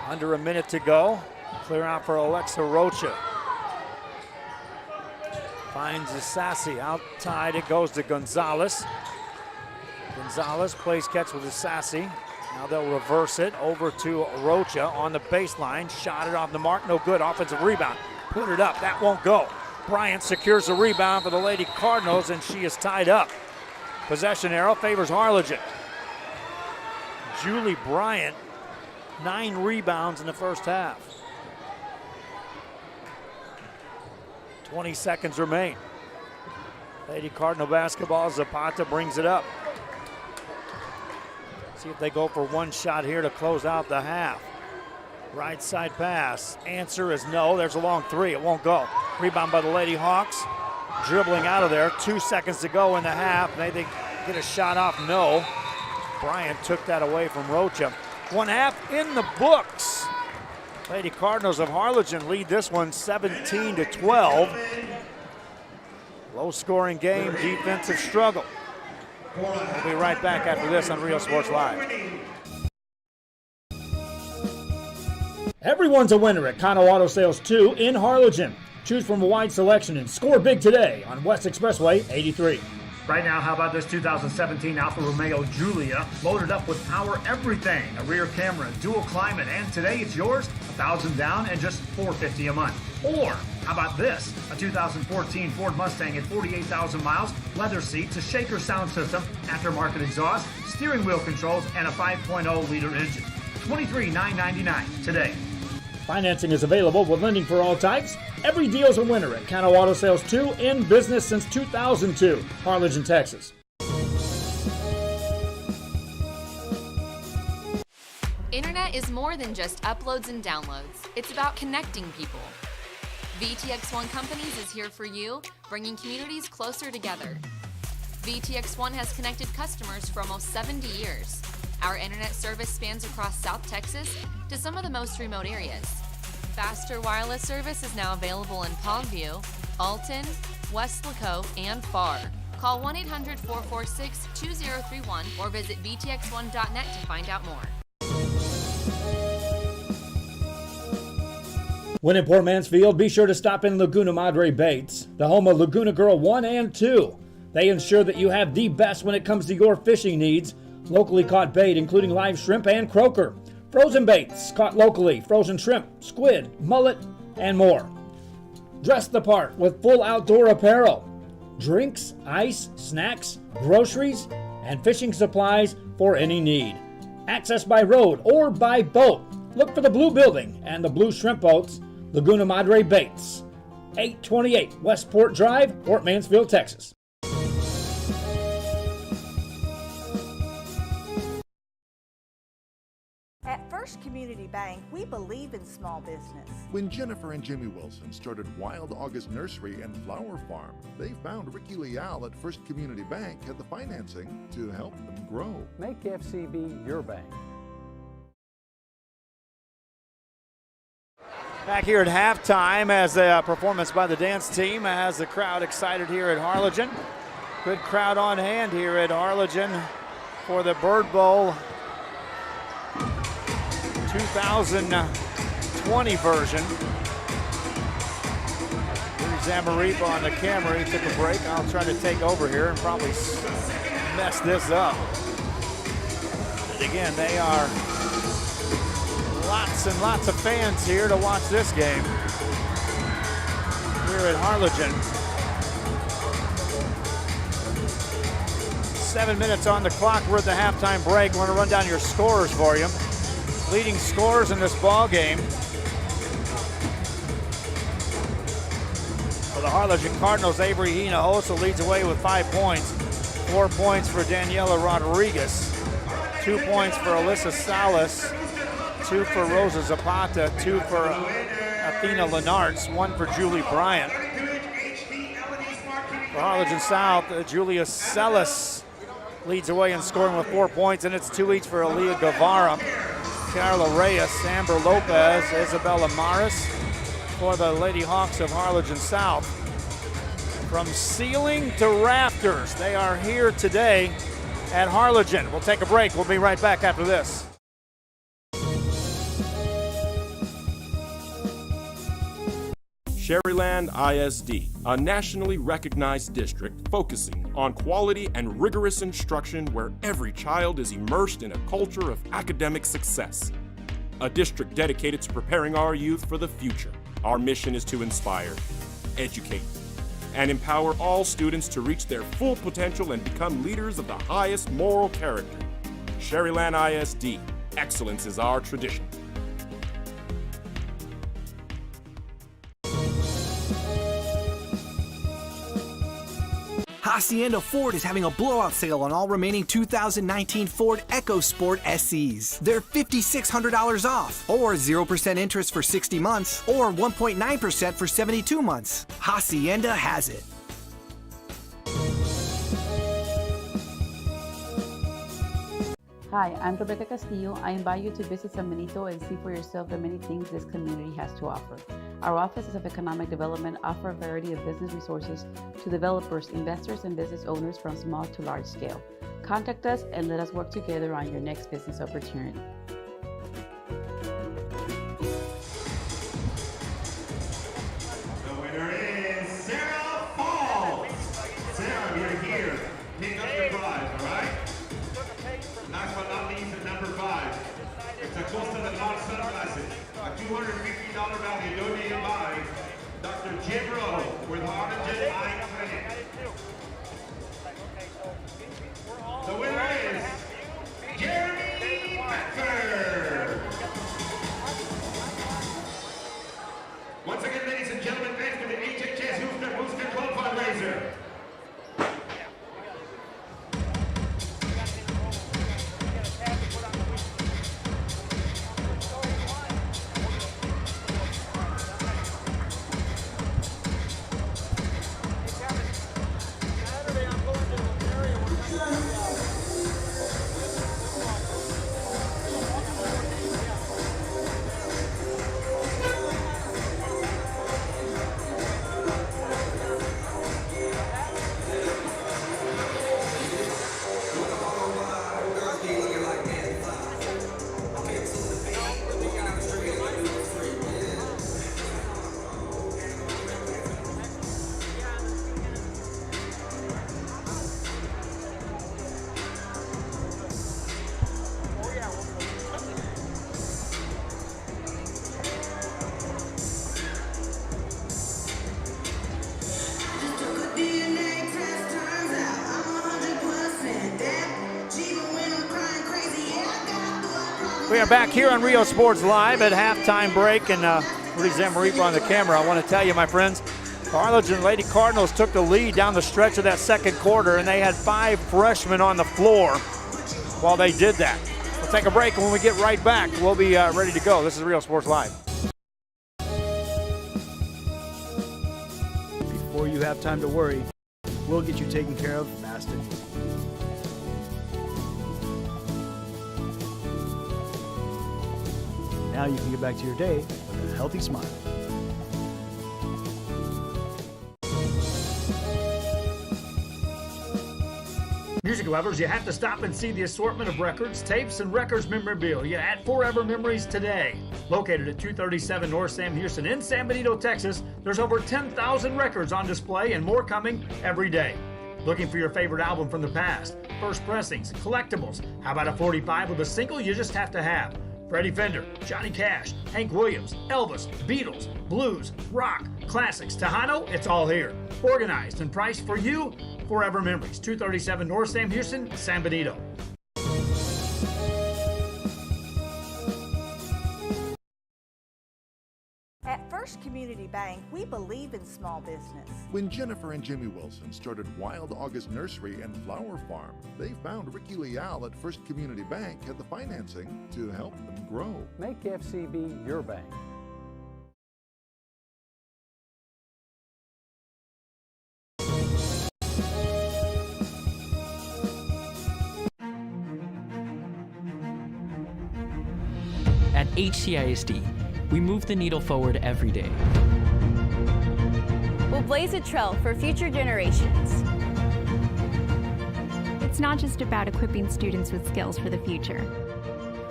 Under a minute to go. Clear out for Alexa Rocha. Finds Asasi. Outside it goes to Gonzalez. Gonzalez plays catch with Asasi. Now they'll reverse it over to Rocha on the baseline. Shot it off the mark. No good. Offensive rebound. Put it up. That won't go. Bryant secures the rebound for the Lady Cardinals, and she is tied up. Possession arrow favors Harlingen. Julie Bryant, 9 rebounds in the first half. 20 seconds remain. Lady Cardinal basketball. Zapata brings it up. See if they go for one shot here to close out the half. Right side pass. Answer is no. There's a long 3. It won't go. Rebound by the Lady Hawks. Dribbling out of there. 2 seconds to go in the half. They get a shot off. No. Bryant took that away from Rocha. 1 half in the books. Lady Cardinals of Harlingen lead this one 17-12. Low scoring game, defensive struggle. We'll be right back after this on Real Sports Live. Everyone's a winner at Kano Auto Sales 2 in Harlingen. Choose from a wide selection and score big today on West Expressway 83. Right now, how about this 2017 Alfa Romeo Giulia, loaded up with power everything, a rear camera, dual climate, and today it's yours, $1,000 down and just $450 a month. Or how about this, a 2014 Ford Mustang at 48,000 miles, leather seats, a shaker sound system, aftermarket exhaust, steering wheel controls, and a 5.0-liter engine. $23,999 today. Financing is available with lending for all types. Every deal's a winner at Kano Auto Sales 2, in business since 2002, Harlingen, Texas. Internet is more than just uploads and downloads. It's about connecting people. VTX1 Companies is here for you, bringing communities closer together. VTX1 has connected customers for almost 70 years. Our internet service spans across South Texas to some of the most remote areas. Faster wireless service is now available in Pondview, Alton, Westlaco, and Farr. Call 1-800-446-2031 or visit vtx1.net to find out more. When in Port Mansfield, be sure to stop in Laguna Madre Baits, the home of Laguna Girl 1 and 2. They ensure that you have the best when it comes to your fishing needs. Locally caught bait, including live shrimp and croaker. Frozen baits, caught locally, frozen shrimp, squid, mullet, and more. Dress the part with full outdoor apparel. Drinks, ice, snacks, groceries, and fishing supplies for any need. Access by road or by boat. Look for the blue building and the blue shrimp boats, Laguna Madre Baits. 828 Westport Drive, Port Mansfield, Texas. At first, First Community Bank, we believe in small business. When Jennifer and Jimmy Wilson started Wild August Nursery and Flower Farm, they found Ricky Leal at First Community Bank had the financing to help them grow. Make FCB your bank. Back here at halftime as a performance by the dance team has the crowd excited here at Harlingen. Good crowd on hand here at Harlingen for the Bird Bowl 2020 version. Here's Zamaripa on the camera. He took a break. I'll try to take over here and probably mess this up. And again, they are lots and lots of fans here to watch this game here at Harlingen. 7 minutes on the clock. We're at the halftime break. I want to run down your scores for you. Leading scorers in this ball game for the Harlingen Cardinals, Avery Hinojosa leads away with 5 points. 4 points for Daniela Rodriguez. 2 points for Alyssa Salas. 2 for Rosa Zapata. 2 for Athena Lenartz. 1 for Julie Bryant. For Harlingen South, Julia Celis leads away in scoring with 4 points, and it's 2 each for Aaliyah Guevara, Carla Reyes, Amber Lopez, Isabella Maris for the Lady Hawks of Harlingen South. From ceiling to rafters, they are here today at Harlingen. We'll take a break. We'll be right back after this. Sherryland ISD, a nationally recognized district focusing on quality and rigorous instruction where every child is immersed in a culture of academic success. A district dedicated to preparing our youth for the future. Our mission is to inspire, educate, and empower all students to reach their full potential and become leaders of the highest moral character. Sherryland ISD, excellence is our tradition. Hacienda Ford is having a blowout sale on all remaining 2019 Ford EcoSport SEs. They're $5,600 off, or 0% interest for 60 months, or 1.9% for 72 months. Hacienda has it. Hi, I'm Rebecca Castillo. I invite you to visit San Benito and see for yourself the many things this community has to offer. Our offices of economic development offer a variety of business resources to developers, investors, and business owners from small to large scale. Contact us and let us work together on your next business opportunity. The winner is Sarah Falls. Sarah, you're here. Pick up your prize, all right? Last but not least, at number 5. It's a Costa del Mar sunglasses, a $250 value donated by Dr. Jim Rowe with Harlingen Eye Clinic. The winner is Jeremy Becker. Once again, ladies and gentlemen, thanks to the HHS Booster Club fundraiser. We are back here on Rio Sports Live at halftime break, and Rudy Zamaripa on the camera. I want to tell you, my friends, the Harlingen Lady Cardinals took the lead down the stretch of that second quarter, and they had 5 freshmen on the floor while they did that. We'll take a break, and when we get right back, we'll be ready to go. This is Real Sports Live. Before you have time to worry, we'll get you taken care of fast and easy. Now you can get back to your day with a healthy smile. Music lovers, you have to stop and see the assortment of records, tapes, and records memorabilia at Forever Memories today. Located at 237 North Sam Houston in San Benito, Texas, there's over 10,000 records on display and more coming every day. Looking for your favorite album from the past, first pressings, collectibles, how about a 45 with a single you just have to have? Freddie Fender, Johnny Cash, Hank Williams, Elvis, Beatles, blues, rock, classics, Tejano, it's all here. Organized and priced for you, Forever Memories, 237 North Sam Houston, San Benito. At First Community Bank, we believe in small business. When Jennifer and Jimmy Wilson started Wild August Nursery and Flower Farm, they found Ricky Leal at First Community Bank had the financing to help them grow. Make FCB your bank. At HCISD, we move the needle forward every day. We'll blaze a trail for future generations. It's not just about equipping students with skills for the future.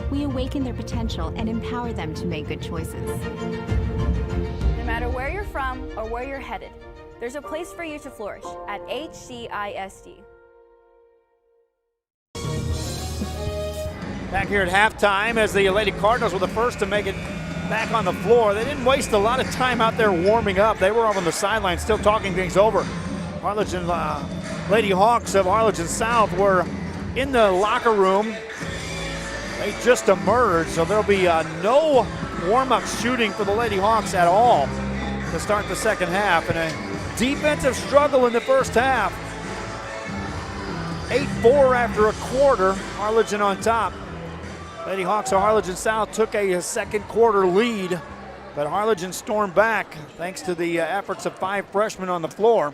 We awaken their potential and empower them to make good choices. No matter where you're from or where you're headed, there's a place for you to flourish at HCISD. Back here at halftime as the Lady Cardinals were the first to make it back on the floor. They didn't waste a lot of time out there warming up. They were on the sideline still talking things over. Harlingen Lady Hawks of Harlingen South were in the locker room. They just emerged, so there'll be no warm-up shooting for the Lady Hawks at all to start the second half. And a defensive struggle in the first half. 8-4 after a quarter, Harlingen on top. Lady Hawks of Harlingen South took a second quarter lead, but Harlingen stormed back thanks to the efforts of 5 freshmen on the floor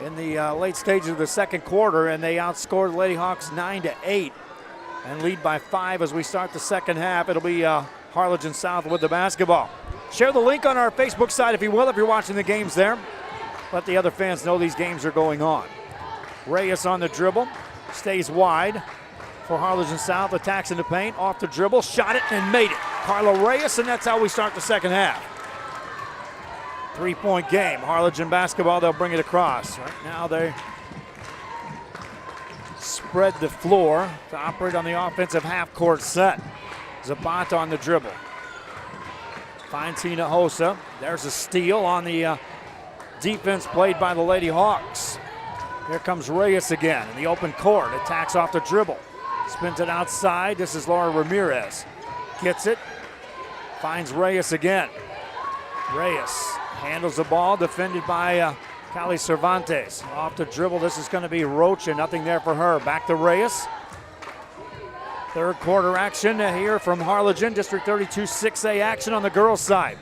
in the late stages of the second quarter, and they outscored the Lady Hawks 9-8 and lead by 5 as we start the second half. It'll be Harlingen South with the basketball. Share the link on our Facebook site if you will, if you're watching the games there. Let the other fans know these games are going on. Reyes on the dribble, stays wide for Harlingen South, attacks in the paint, off the dribble, shot it and made it. Carla Reyes, and that's how we start the second half. 3-point game, Harlingen basketball, they'll bring it across. Right now they spread the floor to operate on the offensive half-court set. Zapata on the dribble. Finds Hinojosa, there's a steal on the defense played by the Lady Hawks. Here comes Reyes again in the open court. Attacks off the dribble. Spins it outside. This is Laura Ramirez. Gets it. Finds Reyes again. Reyes handles the ball. Defended by Cali Cervantes. Off the dribble. This is going to be Rocha. Nothing there for her. Back to Reyes. Third quarter action here from Harlingen. District 32 6A action on the girls' side.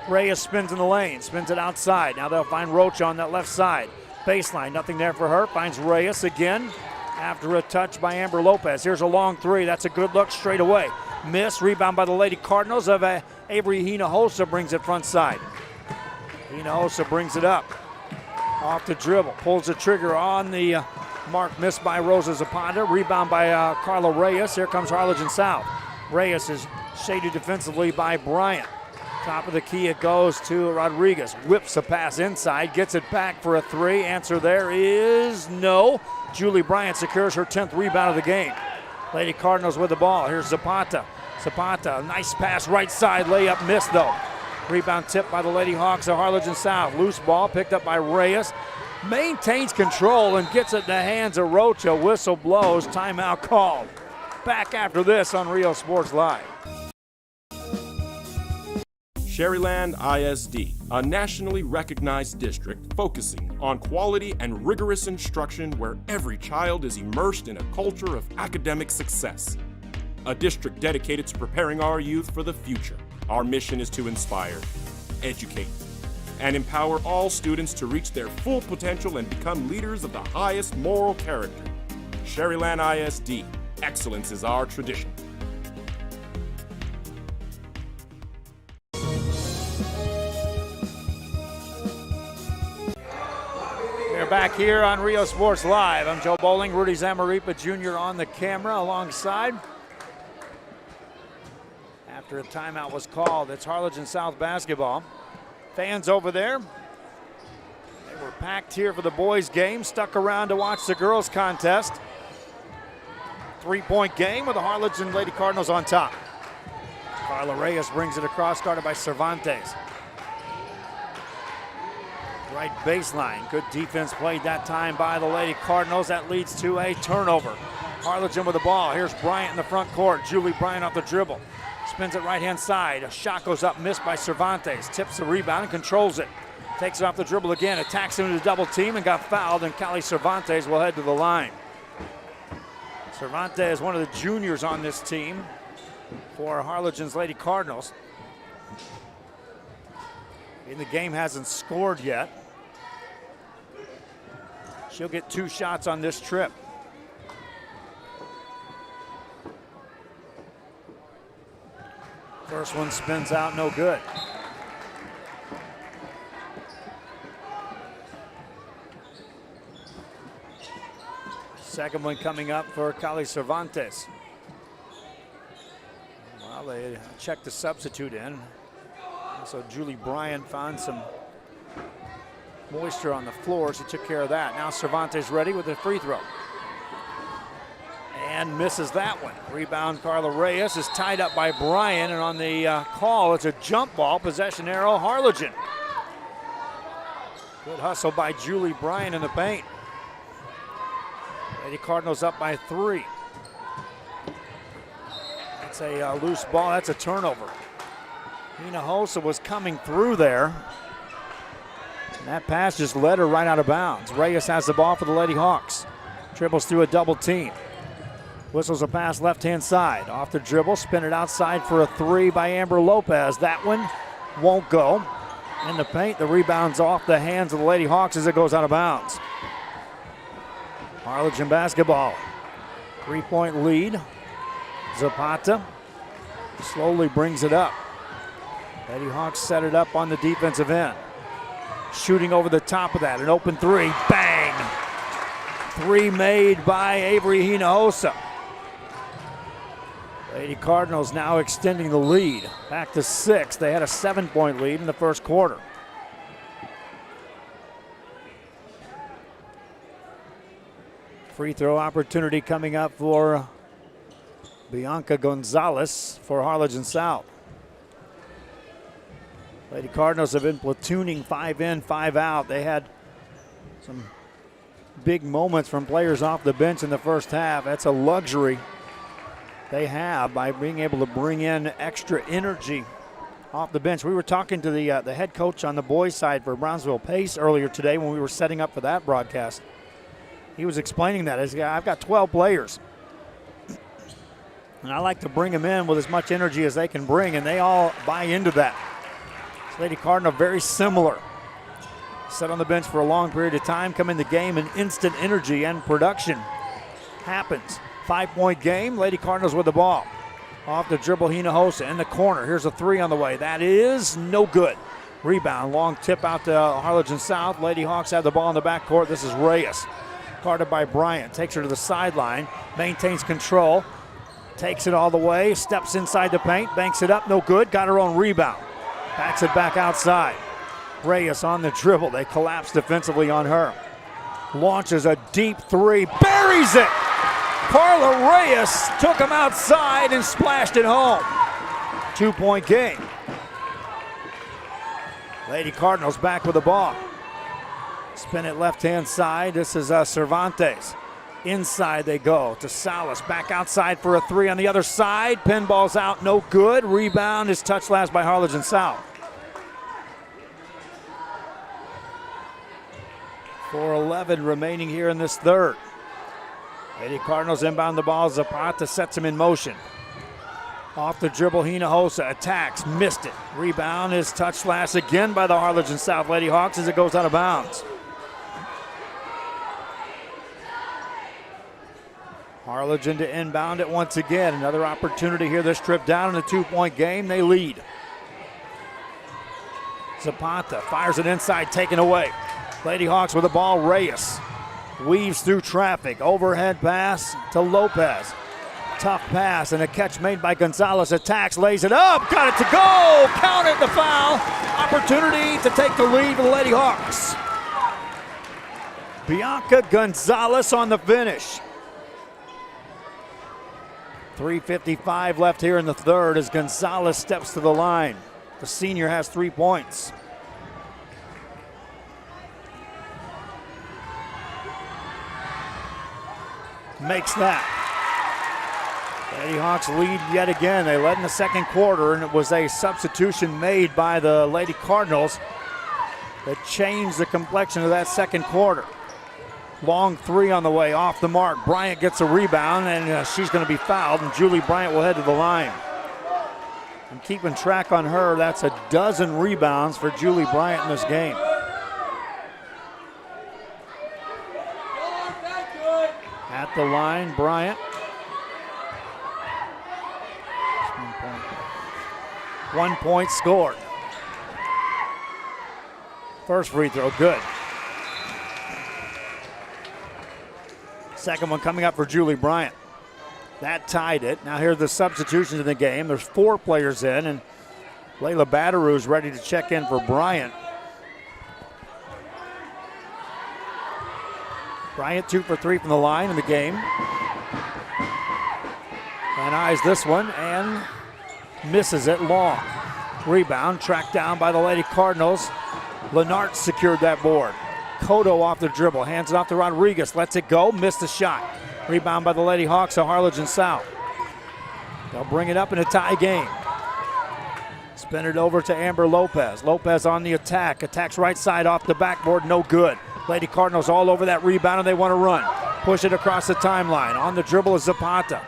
Reyes spins in the lane. Spins it outside. Now they'll find Rocha on that left side. Baseline, nothing there for her. Finds Reyes again after a touch by Amber Lopez. Here's a long three. That's a good look straight away. Miss. Rebound by the Lady Cardinals of Avery Hinojosa brings it front side. Hinojosa brings it up. Off the dribble. Pulls the trigger on the mark. Missed by Rosa Zapata. Rebound by Carla Reyes. Here comes Harlingen South. Reyes is shaded defensively by Bryant. Top of the key, it goes to Rodriguez. Whips a pass inside, gets it back for a three. Answer there is no. Julie Bryant secures her 10th rebound of the game. Lady Cardinals with the ball. Here's Zapata. Zapata, nice pass right side, layup missed though. Rebound tipped by the Lady Hawks of Harlingen South. Loose ball picked up by Reyes. Maintains control and gets it in the hands of Rocha. Whistle blows, timeout called. Back after this on Real Sports Live. Sherryland ISD, a nationally recognized district focusing on quality and rigorous instruction where every child is immersed in a culture of academic success. a district dedicated to preparing our youth for the future. Our mission is to inspire, educate, and empower all students to reach their full potential and become leaders of the highest moral character. Sherryland ISD, excellence is our tradition. We're back here on Rio Sports Live. I'm Joe Bowling, Rudy Zamaripa Jr. on the camera alongside. After a timeout was called, it's Harlingen South basketball. Fans over there, they were packed here for the boys' game, stuck around to watch the girls' contest. 3-point game with the Harlingen Lady Cardinals on top. Carla Reyes brings it across, guarded by Cervantes. Right baseline, good defense played that time by the Lady Cardinals. That leads to a turnover. Harlingen with the ball. Here's Bryant in the front court. Julie Bryant off the dribble. Spins it right-hand side. A shot goes up, missed by Cervantes. Tips the rebound and controls it. Takes it off the dribble again. Attacks into the double team and got fouled, and Callie Cervantes will head to the line. Cervantes is one of the juniors on this team for Harlingen's Lady Cardinals. And the game hasn't scored yet. She'll get 2 shots on this trip. First one spins out, no good. Second one coming up for Callie Cervantes. Well, they checked the substitute in. So Julie Bryant found some moisture on the floor. She took care of that. Now Cervantes ready with a free throw. And misses that one. Rebound, Carla Reyes is tied up by Bryant, and on the call, it's a jump ball. Possession arrow, Harlingen. Good hustle by Julie Bryant in the paint. Lady Cardinals up by 3. That's a loose ball. That's a turnover. Hinojosa was coming through there. And that pass just led her right out of bounds. Reyes has the ball for the Lady Hawks. Dribbles through a double team. Whistles a pass left-hand side. Off the dribble, spin it outside for a 3 by Amber Lopez. That one won't go. In the paint, the rebound's off the hands of the Lady Hawks as it goes out of bounds. Harlingen basketball. 3-point lead. Zapata slowly brings it up. Lady Hawks set it up on the defensive end. Shooting over the top of that, an open 3, bang! 3 made by Avery Hinojosa. Lady Cardinals now extending the lead. Back to 6. They had a 7-point lead in the first quarter. Free throw opportunity coming up for Bianca Gonzalez for Harlingen South. Lady Cardinals have been platooning 5 in, 5 out. They had some big moments from players off the bench in the first half. That's a luxury they have by being able to bring in extra energy off the bench. We were talking to the head coach on the boys' side for Brownsville Pace earlier today when we were setting up for that broadcast. He was explaining that. I've got 12 players, and I like to bring them in with as much energy as they can bring, and they all buy into that. Lady Cardinal very similar. Set on the bench for a long period of time, come in the game, and instant energy and production happens. 5-point game, Lady Cardinals with the ball. Off the dribble, Hinojosa in the corner. Here's a 3 on the way. That is no good. Rebound, long tip out to Harlingen South. Lady Hawks have the ball in the backcourt. This is Reyes. Guarded by Bryant. Takes her to the sideline. Maintains control. Takes it all the way. Steps inside the paint. Banks it up. No good. Got her own rebound. Backs it back outside. Reyes on the dribble. They collapse defensively on her. Launches a deep 3. Buries it! Carla Reyes took him outside and splashed it home. 2-point game. Lady Cardinals back with the ball. Spin it left-hand side. This is Cervantes. Inside they go to Salas. Back outside for a 3 on the other side. Pinball's out, no good. Rebound is touched last by Harlingen South. 4:11 remaining here in this third. Lady Cardinals inbound the ball. Zapata sets him in motion. Off the dribble, Hinojosa attacks, missed it. Rebound is touched last again by the Harlingen South Lady Hawks as it goes out of bounds. Harlingen to inbound it once again. Another opportunity here this trip down in a 2-point game. They lead. Zapata fires it inside, taken away. Lady Hawks with the ball. Reyes weaves through traffic. Overhead pass to Lopez. Tough pass and a catch made by Gonzalez. Attacks, lays it up, got it to go. Count it, the foul. Opportunity to take the lead for the Lady Hawks. Bianca Gonzalez on the finish. 3:55 left here in the third as Gonzalez steps to the line. The senior has 3 points. Makes that. Lady Hawks lead yet again. They led in the second quarter, and it was a substitution made by the Lady Cardinals that changed the complexion of that second quarter. Long three on the way, off the mark. Bryant gets a rebound, and she's going to be fouled, and Julie Bryant will head to the line. And keeping track on her, that's a dozen rebounds for Julie Bryant in this game. At the line, Bryant. 1 point scored. First free throw, good. Second one coming up for Julie Bryant. That tied it. Now here are the substitutions in the game. There's 4 players in, and Layla Batteroo is ready to check in for Bryant. Bryant 2 for 3 from the line in the game. And eyes this one and misses it long. Rebound tracked down by the Lady Cardinals. Lenart secured that board. Cotto off the dribble, hands it off to Rodriguez, lets it go, missed the shot. Rebound by the Lady Hawks of Harlingen South. They'll bring it up in a tie game. Spin it over to Amber Lopez. Lopez on the attack, attacks right side off the backboard, no good. Lady Cardinals all over that rebound and they want to run. Push it across the timeline. On the dribble is Zapata.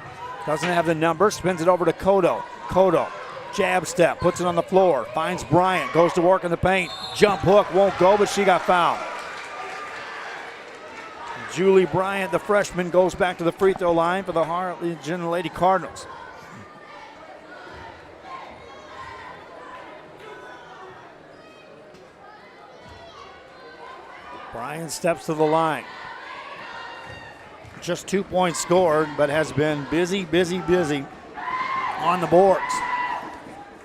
Doesn't have the number, spins it over to Cotto. Cotto, jab step, puts it on the floor, finds Bryant, goes to work in the paint. Jump hook, won't go, but she got fouled. Julie Bryant, the freshman, goes back to the free throw line for the Harlingen Lady Cardinals. Bryant steps to the line. Just 2 points scored, but has been busy on the boards.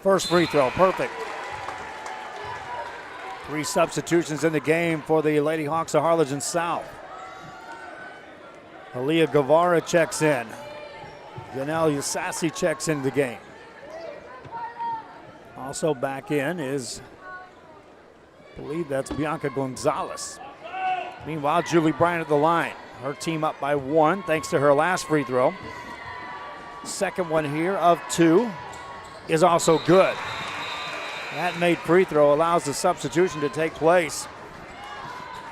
First free throw, perfect. 3 substitutions in the game for the Lady Hawks of Harlingen South. Aaliyah Guevara checks in. Yanel Yasasi checks into the game. Also back in is, I believe that's Bianca Gonzalez. Meanwhile, Julie Bryant at the line. Her team up by 1 thanks to her last free throw. Second one here of 2 is also good. That made free throw allows the substitution to take place.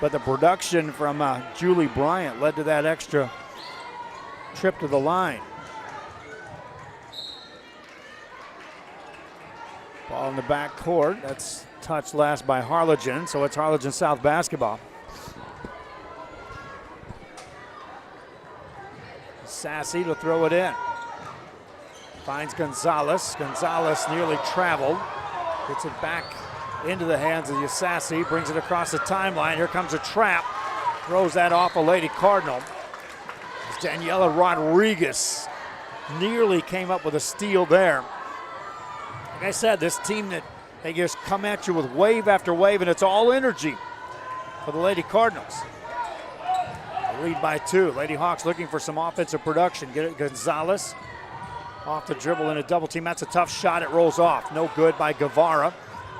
But the production from Julie Bryant led to that extra trip to the line. Ball in the back court. That's touched last by Harlingen, so it's Harlingen South basketball. Sassy to throw it in. Finds Gonzalez. Gonzalez nearly traveled. Gets it back into the hands of Yasasi, brings it across the timeline. Here comes a trap, throws that off a Lady Cardinal. As Daniela Rodriguez nearly came up with a steal there. Like I said, this team that they just come at you with wave after wave, and it's all energy for the Lady Cardinals. They lead by 2. Lady Hawks looking for some offensive production. Get it, Gonzalez off the dribble in a double team. That's a tough shot. It rolls off. No good by Guevara.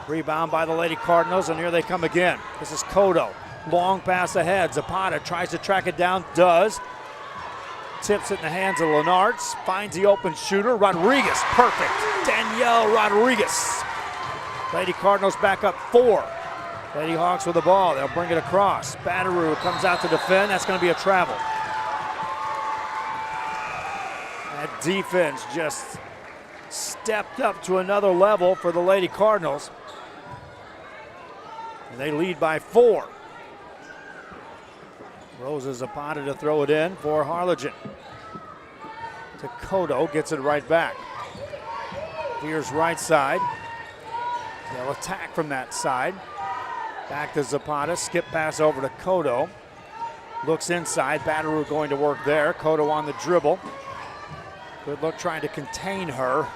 Rebound by the Lady Cardinals, and here they come again. This is Cotto. Long pass ahead. Zapata tries to track it down, does. Tips it in the hands of Lenartz. Finds the open shooter. Rodriguez, perfect. Danielle Rodriguez. Lady Cardinals back up 4. Lady Hawks with the ball. They'll bring it across. Batteroo comes out to defend. That's going to be a travel. That defense just stepped up to another level for the Lady Cardinals. And they lead by 4. Rosa Zapata to throw it in for Harlingen. Kodo gets it right back. Here's right side. They'll attack from that side. Back to Zapata, skip pass over to Kodo. Looks inside, Batteroo going to work there. Kodo on the dribble. Good look trying to contain her.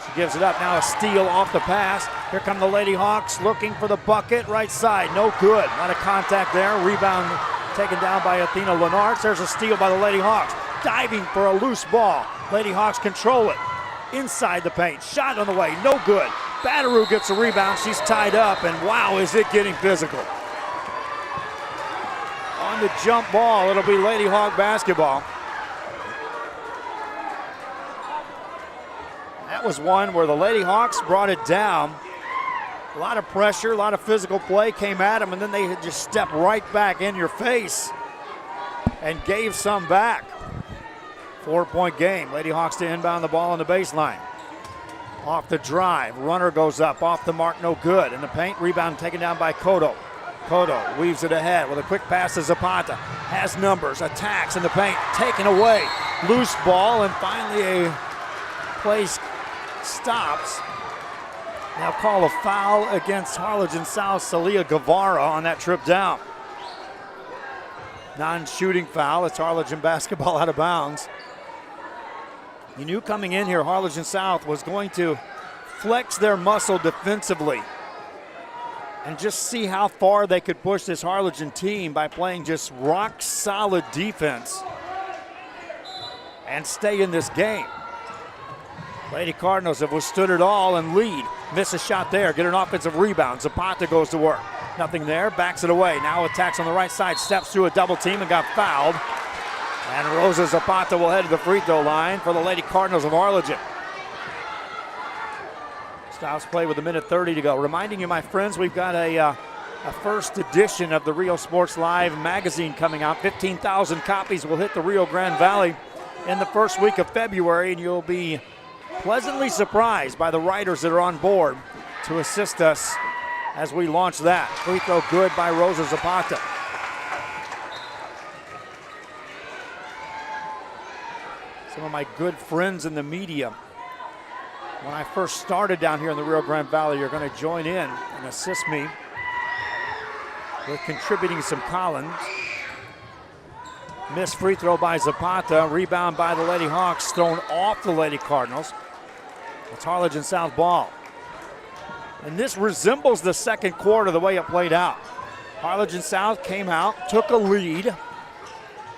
She gives it up, now a steal off the pass. Here come the Lady Hawks looking for the bucket, right side, no good. A lot of contact there, rebound taken down by Athena Lenartz. There's a steal by the Lady Hawks. Diving for a loose ball. Lady Hawks control it. Inside the paint, shot on the way, no good. Batteroo gets a rebound, she's tied up, and wow, is it getting physical. On the jump ball, it'll be Lady Hawk basketball. That was one where the Lady Hawks brought it down. A lot of pressure, a lot of physical play came at them, and then they just stepped right back in your face and gave some back. 4-point game. Lady Hawks to inbound the ball on the baseline. Off the drive, runner goes up, off the mark, no good. In the paint, rebound taken down by Kodo. Kodo weaves it ahead with a quick pass to Zapata. Has numbers, attacks in the paint, taken away. Loose ball, and finally a play stops. Now call a foul against Harlingen South, Salia Guevara on that trip down. Non-shooting foul, it's Harlingen basketball out of bounds. You knew coming in here Harlingen South was going to flex their muscle defensively and just see how far they could push this Harlingen team by playing just rock solid defense and stay in this game. Lady Cardinals have withstood it all and lead. Miss a shot there, get an offensive rebound. Zapata goes to work. Nothing there, backs it away. Now attacks on the right side, steps through a double team and got fouled. And Rosa Zapata will head to the free throw line for the Lady Cardinals of Harlingen. Stops play with 1:30 to go. Reminding you, my friends, we've got a first edition of the Rio Sports Live magazine coming out. 15,000 copies will hit the Rio Grande Valley in the first week of February, and you'll be pleasantly surprised by the writers that are on board to assist us as we launch that. Free throw good by Rosa Zapata. Some of my good friends in the media, when I first started down here in the Rio Grande Valley, are going to join in and assist me with contributing some columns. Missed free throw by Zapata, rebound by the Lady Hawks, thrown off the Lady Cardinals. It's Harlingen South ball. And this resembles the second quarter, the way it played out. Harlingen South came out, took a lead.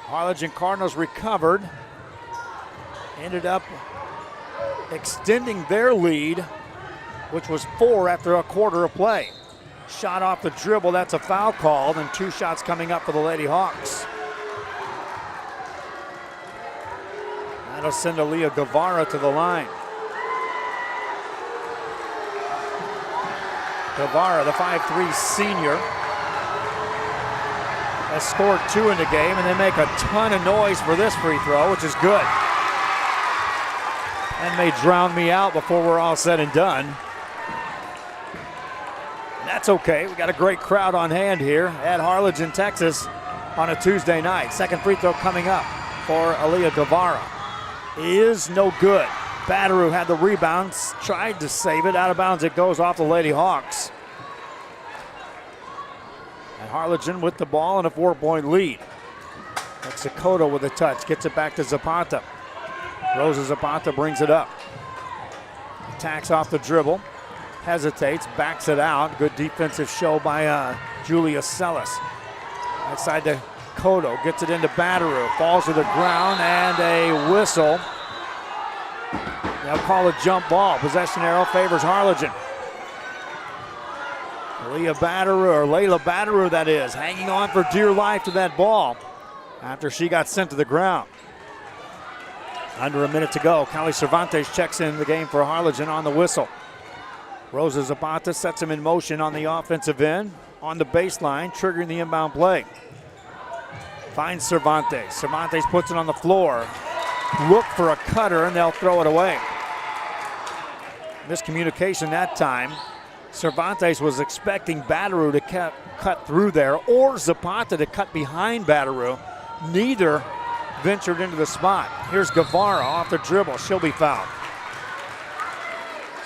Harlingen Cardinals recovered. Ended up extending their lead, which was 4 after a quarter of play. Shot off the dribble, that's a foul called, and 2 shots coming up for the Lady Hawks. That'll send Aaliyah Guevara to the line. Guevara, the 5'3" senior, has scored 2 in the game, and they make a ton of noise for this free throw, which is good. And may drown me out before we're all said and done. That's okay. We got a great crowd on hand here at Harlingen, Texas on a Tuesday night. Second free throw coming up for Aaliyah Guevara is no good. Batteroo had the rebounds, tried to save it. Out of bounds it goes off the Lady Hawks. And Harlingen with the ball and a 4-point lead. Mexicoto with a touch, gets it back to Zapata. Rosa Zapata brings it up. Attacks off the dribble. Hesitates, backs it out. Good defensive show by Julia Sellis. Outside to Kodo, gets it into Batteroo. Falls to the ground and a whistle. They'll call a jump ball. Possession arrow favors Harlingen. Layla Batteroo, that is, hanging on for dear life to that ball after she got sent to the ground. Under a minute to go. Callie Cervantes checks in the game for Harlingen on the whistle. Rosa Zapata sets him in motion on the offensive end, on the baseline, triggering the inbound play. Finds Cervantes. Cervantes puts it on the floor. Look for a cutter, and they'll throw it away. Miscommunication that time. Cervantes was expecting Badarou to cut through there, or Zapata to cut behind Badarou. Neither ventured into the spot. Here's Guevara off the dribble. She'll be fouled.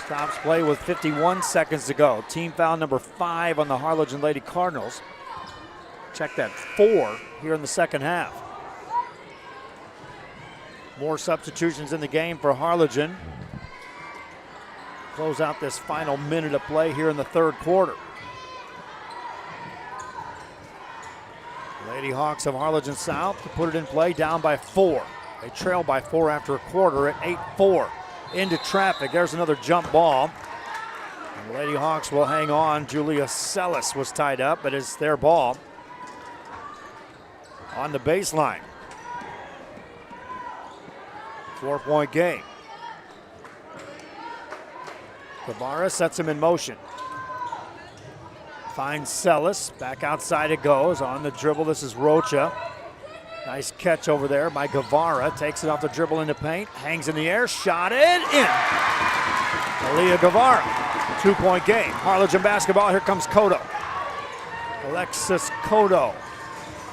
Stops play with 51 seconds to go. Team foul number 5 on the Harlingen Lady Cardinals. Check that, 4 here in the second half. More substitutions in the game for Harlingen. Close out this final minute of play here in the third quarter. Lady Hawks of Harlingen South to put it in play, down by 4. They trail by 4 after a quarter at 8-4. Into traffic, there's another jump ball. And the Lady Hawks will hang on. Julia Sellis was tied up, but it's their ball. On the baseline. 4-point game. Guevara sets him in motion. Finds Sellis, back outside it goes. On the dribble, this is Rocha. Nice catch over there by Guevara. Takes it off the dribble into paint. Hangs in the air, shot it in. Aaliyah Guevara, 2-point game. Harlingen basketball, here comes Cotto. Alexis Cotto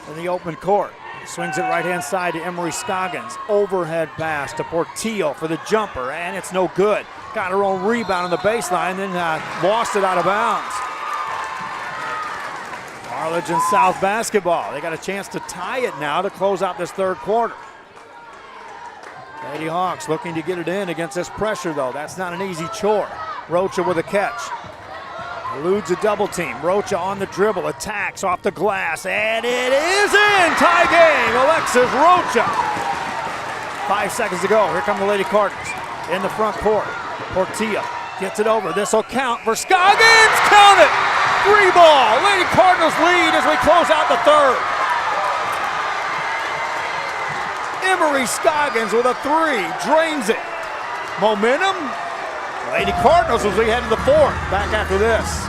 in the open court. Swings it right-hand side to Emery Scoggins. Overhead pass to Portillo for the jumper, and it's no good. Got her own rebound on the baseline, then lost it out of bounds. Harlingen South basketball. They got a chance to tie it now to close out this third quarter. Lady Hawks looking to get it in against this pressure, though. That's not an easy chore. Rocha with a catch. Eludes a double team. Rocha on the dribble, attacks off the glass, and it is in! Tie game, Alexis Rocha. 5 seconds to go. Here come the Lady Cardinals in the front court. Portillo gets it over. This will count for Scoggins. Count it! 3 ball. Lady Cardinals lead as we close out the third. Emery Scoggins with a 3. Drains it. Momentum. Lady Cardinals as we head to the fourth. Back after this.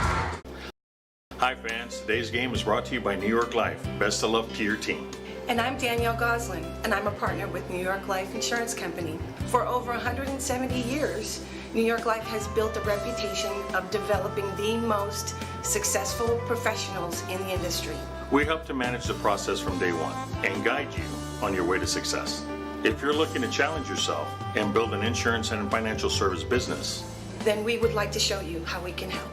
Hi fans, today's game is brought to you by New York Life. Best of luck to your team. And I'm Danielle Goslin, and I'm a partner with New York Life Insurance Company. For over 170 years, New York Life has built a reputation of developing the most successful professionals in the industry. We help to manage the process from day one and guide you on your way to success. If you're looking to challenge yourself and build an insurance and financial service business, then we would like to show you how we can help.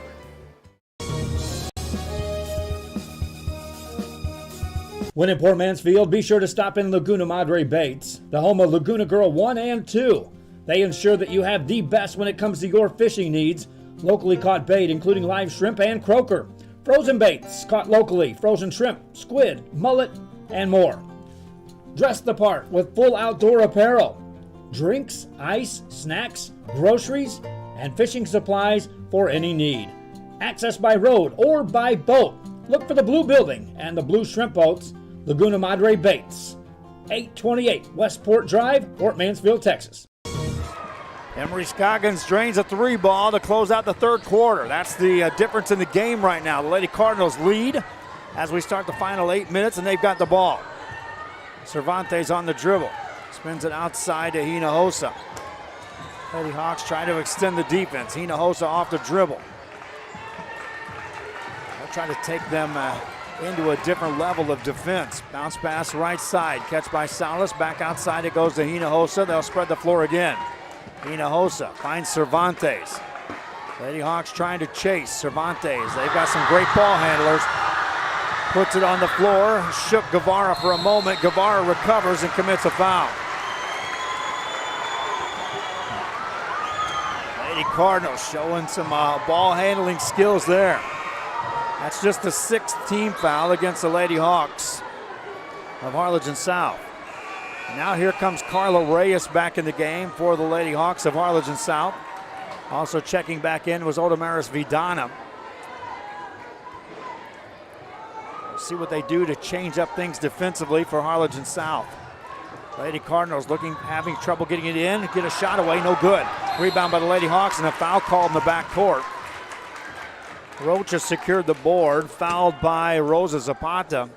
When in Port Mansfield, be sure to stop in Laguna Madre Baits, the home of Laguna Girl 1 and 2. They ensure that you have the best when it comes to your fishing needs. Locally caught bait, including live shrimp and croaker. Frozen baits, caught locally, frozen shrimp, squid, mullet, and more. Dress the part with full outdoor apparel. Drinks, ice, snacks, groceries, and fishing supplies for any need. Access by road or by boat. Look for the blue building and the blue shrimp boats, Laguna Madre Baits. 828 Westport Drive, Port Mansfield, Texas. Emery Scoggins drains a 3 ball to close out the third quarter. That's the difference in the game right now. The Lady Cardinals lead as we start the final 8 minutes, and they've got the ball. Cervantes on the dribble. Spins it outside to Hinojosa. Lady Hawks try to extend the defense. Hinojosa off the dribble. They'll try to take them into a different level of defense. Bounce pass right side. Catch by Salas. Back outside it goes to Hinojosa. They'll spread the floor again. Hinojosa finds Cervantes. Lady Hawks trying to chase Cervantes. They've got some great ball handlers. Puts it on the floor. Shook Guevara for a moment. Guevara recovers and commits a foul. Lady Cardinals showing some ball handling skills there. That's just the 6th team foul against the Lady Hawks of Harlingen South. Now here comes Carla Reyes back in the game for the Lady Hawks of Harlingen South. Also checking back in was Odamaris Vidana. We'll see what they do to change up things defensively for Harlingen South. Lady Cardinals having trouble getting it in. Get a shot away, no good. Rebound by the Lady Hawks and a foul called in the backcourt. Rocha secured the board, fouled by Rosa Zapata.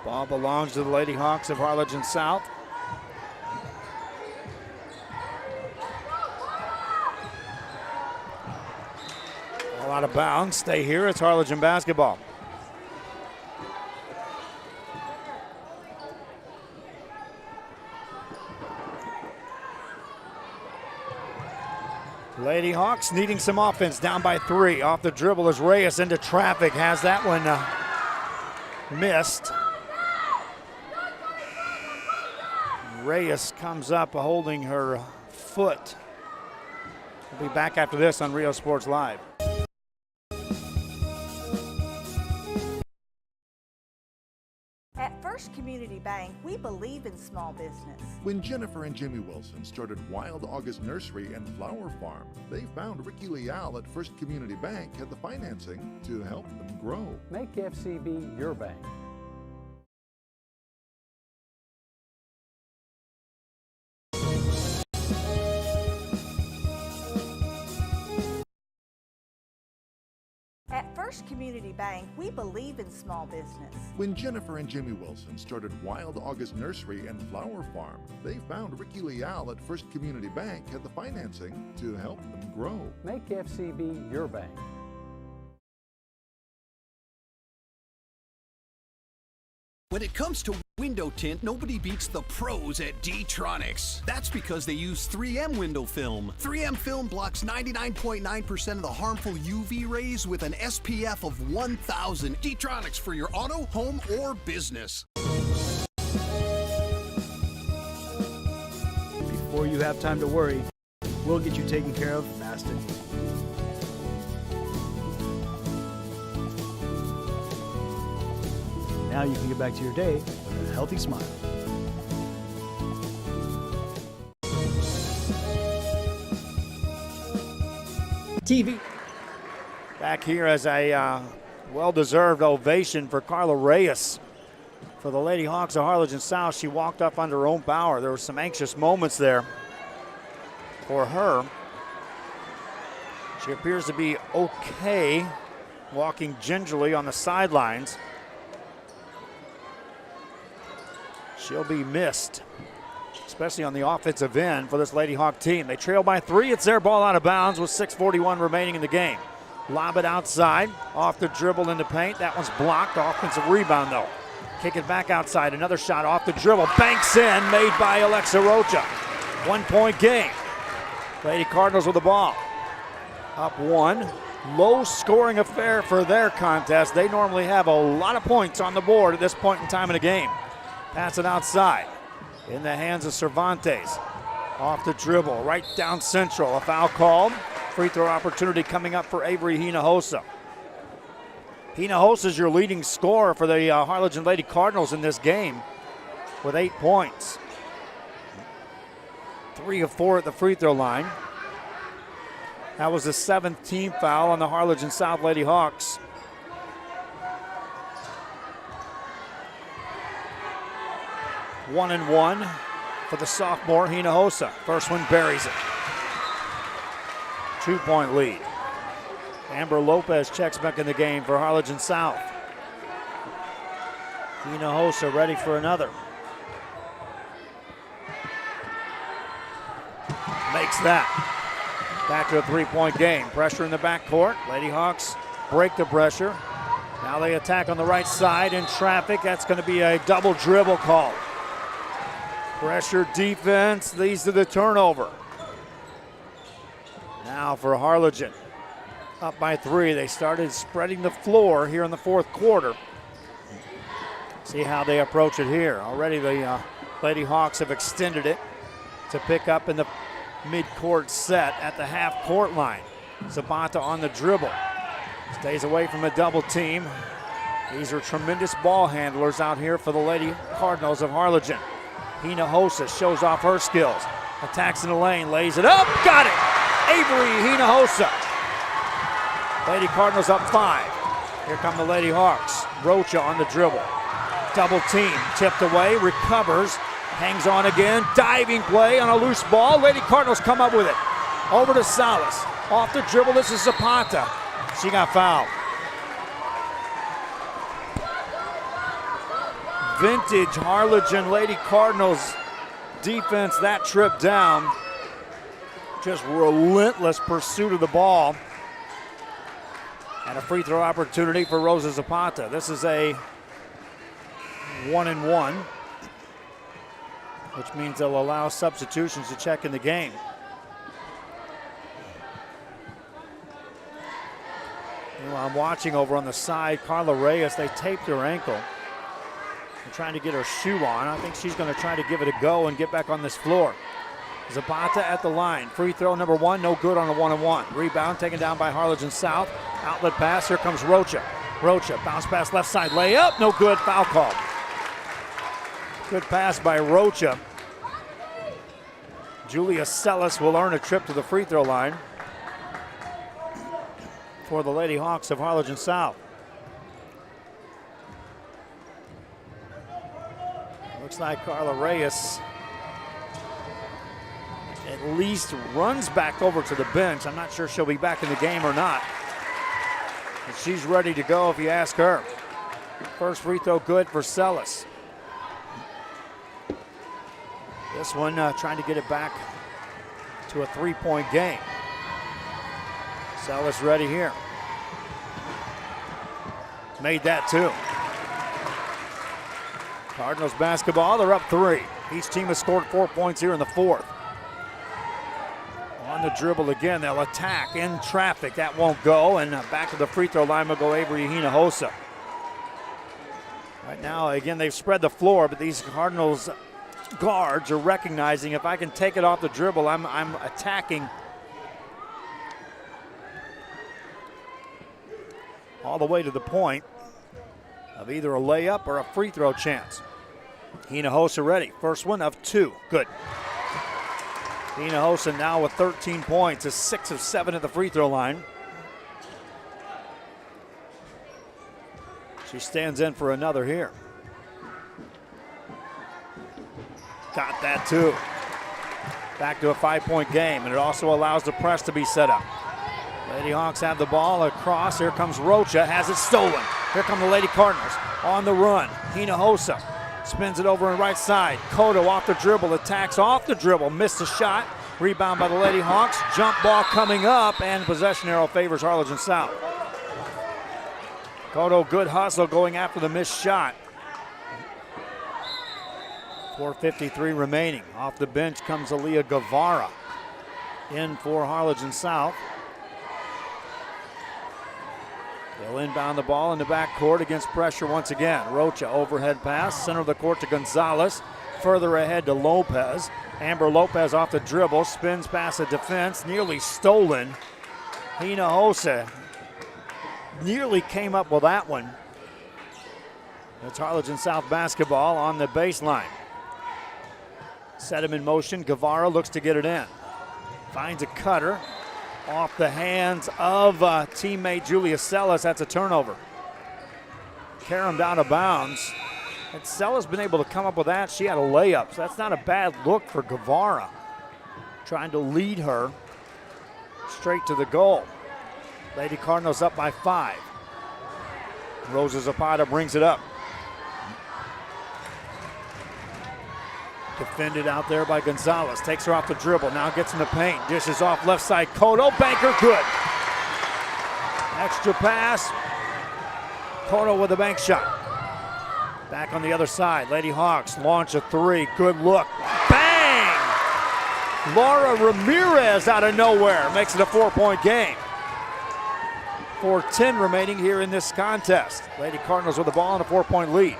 Ball belongs to the Lady Hawks of Harlingen South. Ball out of bounds. Stay here. It's Harlingen basketball. Lady Hawks needing some offense, down by 3. Off the dribble is Reyes into traffic. Has that one missed. Reyes comes up holding her foot. We'll be back after this on Rio Sports Live. At First Community Bank, we believe in small business. When Jennifer and Jimmy Wilson started Wild August Nursery and Flower Farm, they found Ricky Leal at First Community Bank had the financing to help them grow. Make FCB your bank. At First Community Bank, we believe in small business. When Jennifer and Jimmy Wilson started Wild August Nursery and Flower Farm, they found Ricky Leal at First Community Bank had the financing to help them grow. Make FCB your bank. When it comes to window tint, nobody beats the pros at D-Tronics. That's because they use 3M window film. 3M film blocks 99.9% of the harmful UV rays with an SPF of 1000. D-Tronics for your auto, home, or business. Before you have time to worry, we'll get you taken care of fast and easy. Now you can get back to your day with a healthy smile. TV. Back here as a well-deserved ovation for Carla Reyes. For the Lady Hawks of Harlingen South, she walked up under her own power. There were some anxious moments there for her. She appears to be okay, walking gingerly on the sidelines. She'll be missed, especially on the offensive end for this Lady Hawk team. They trail by 3. It's their ball out of bounds with 6:41 remaining in the game. Lob it outside, off the dribble into paint. That one's blocked. Offensive rebound, though. Kick it back outside. Another shot off the dribble. Banks in, made by Alexa Rocha. 1-point game. Lady Cardinals with the ball. Up 1. Low-scoring affair for their contest. They normally have a lot of points on the board at this point in time in the game. Pass it outside in the hands of Cervantes. Off the dribble, right down central. A foul called. Free throw opportunity coming up for Avery Hinojosa. Hinojosa is your leading scorer for the Harlingen Lady Cardinals in this game with 8 points. 3 of 4 at the free throw line. That was the 7th team foul on the Harlingen South Lady Hawks. One and one for the sophomore Hinojosa. First one buries it. 2-point lead. Amber Lopez checks back in the game for Harlingen South. Hinojosa ready for another. Makes that. Back to a 3-point game. Pressure in the backcourt. Lady Hawks break the pressure. Now they attack on the right side in traffic. That's going to be a double dribble call. Pressure defense leads to the turnover. Now for Harlingen. Up by 3. They started spreading the floor here in the 4th quarter. See how they approach it here. Already the Lady Hawks have extended it to pick up in the mid-court set at the half-court line. Zapata on the dribble. Stays away from the double team. These are tremendous ball handlers out here for the Lady Cardinals of Harlingen. Hinojosa shows off her skills. Attacks in the lane, lays it up, got it! Avery Hinojosa. Lady Cardinals up 5. Here come the Lady Hawks. Rocha on the dribble. Double team, tipped away, recovers, hangs on again. Diving play on a loose ball. Lady Cardinals come up with it. Over to Salas. Off the dribble, this is Zapata. She got fouled. vintage Harlingen Lady Cardinals defense that trip down. Just relentless pursuit of the ball. And a free throw opportunity for Rosa Zapata. This is a 1-and-1, which means they'll allow substitutions to check in the game. While I'm watching over on the side, Carla Reyes, they taped her ankle. They're trying to get her shoe on. I think she's going to try to give it a go and get back on this floor. Zapata at the line. Free throw number one, no good on a 1-on-1. Rebound taken down by Harlingen South. Outlet pass, here comes Rocha. Rocha, bounce pass left side, layup, no good, foul call. Good pass by Rocha. Julia Sellis will earn a trip to the free throw line for the Lady Hawks of Harlingen South. Looks like Carla Reyes at least runs back over to the bench. I'm not sure she'll be back in the game or not. But she's ready to go if you ask her. First free throw good for Sellis. This one trying to get it back to a three-point game. Sellis ready here. Made that too. Cardinals basketball, they're up 3. Each team has scored 4 points here in the fourth. On the dribble again, they'll attack in traffic. That won't go, and back to the free throw line will go Avery Hinojosa. Right now, again, they've spread the floor, but these Cardinals guards are recognizing if I can take it off the dribble, I'm attacking all the way to the point of either a layup or a free throw chance. Hinojosa ready. First one of 2. Good. Hinojosa now with 13 points, is 6 of 7 at the free throw line. She stands in for another here. Got that too. Back to a 5-point game, and it also allows the press to be set up. Lady Hawks have the ball across. Here comes Rocha, has it stolen. Here come the Lady Cardinals on the run. Hinojosa spins it over on the right side. Cotto off the dribble, attacks off the dribble, missed the shot. Rebound by the Lady Hawks. Jump ball coming up, and possession arrow favors Harlingen South. Cotto, good hustle going after the missed shot. 4:53 remaining. Off the bench comes Aaliyah Guevara in for Harlingen South. They'll inbound the ball in the backcourt against pressure once again. Rocha overhead pass, center of the court to Gonzalez. Further ahead to Lopez. Amber Lopez off the dribble, spins past the defense, nearly stolen. Hinojosa nearly came up with that one. It's Harlingen South basketball on the baseline. Set him in motion. Guevara looks to get it in. Finds a cutter off the hands of teammate Julia Sellis. That's a turnover. Karam out of bounds. And Sellis been able to come up with that. She had a layup, so that's not a bad look for Guevara. Trying to lead her straight to the goal. Lady Cardinals up by 5. Rosa Zapata brings it up. Defended out there by Gonzalez. Takes her off the dribble. Now gets in the paint. Dishes off left side. Cotto. Banker. Good. Extra pass. Cotto with a bank shot. Back on the other side. Lady Hawks launch a 3. Good look. Bang! Laura Ramirez out of nowhere makes it a 4-point game. 4:10 remaining here in this contest. Lady Cardinals with the ball and a 4-point lead.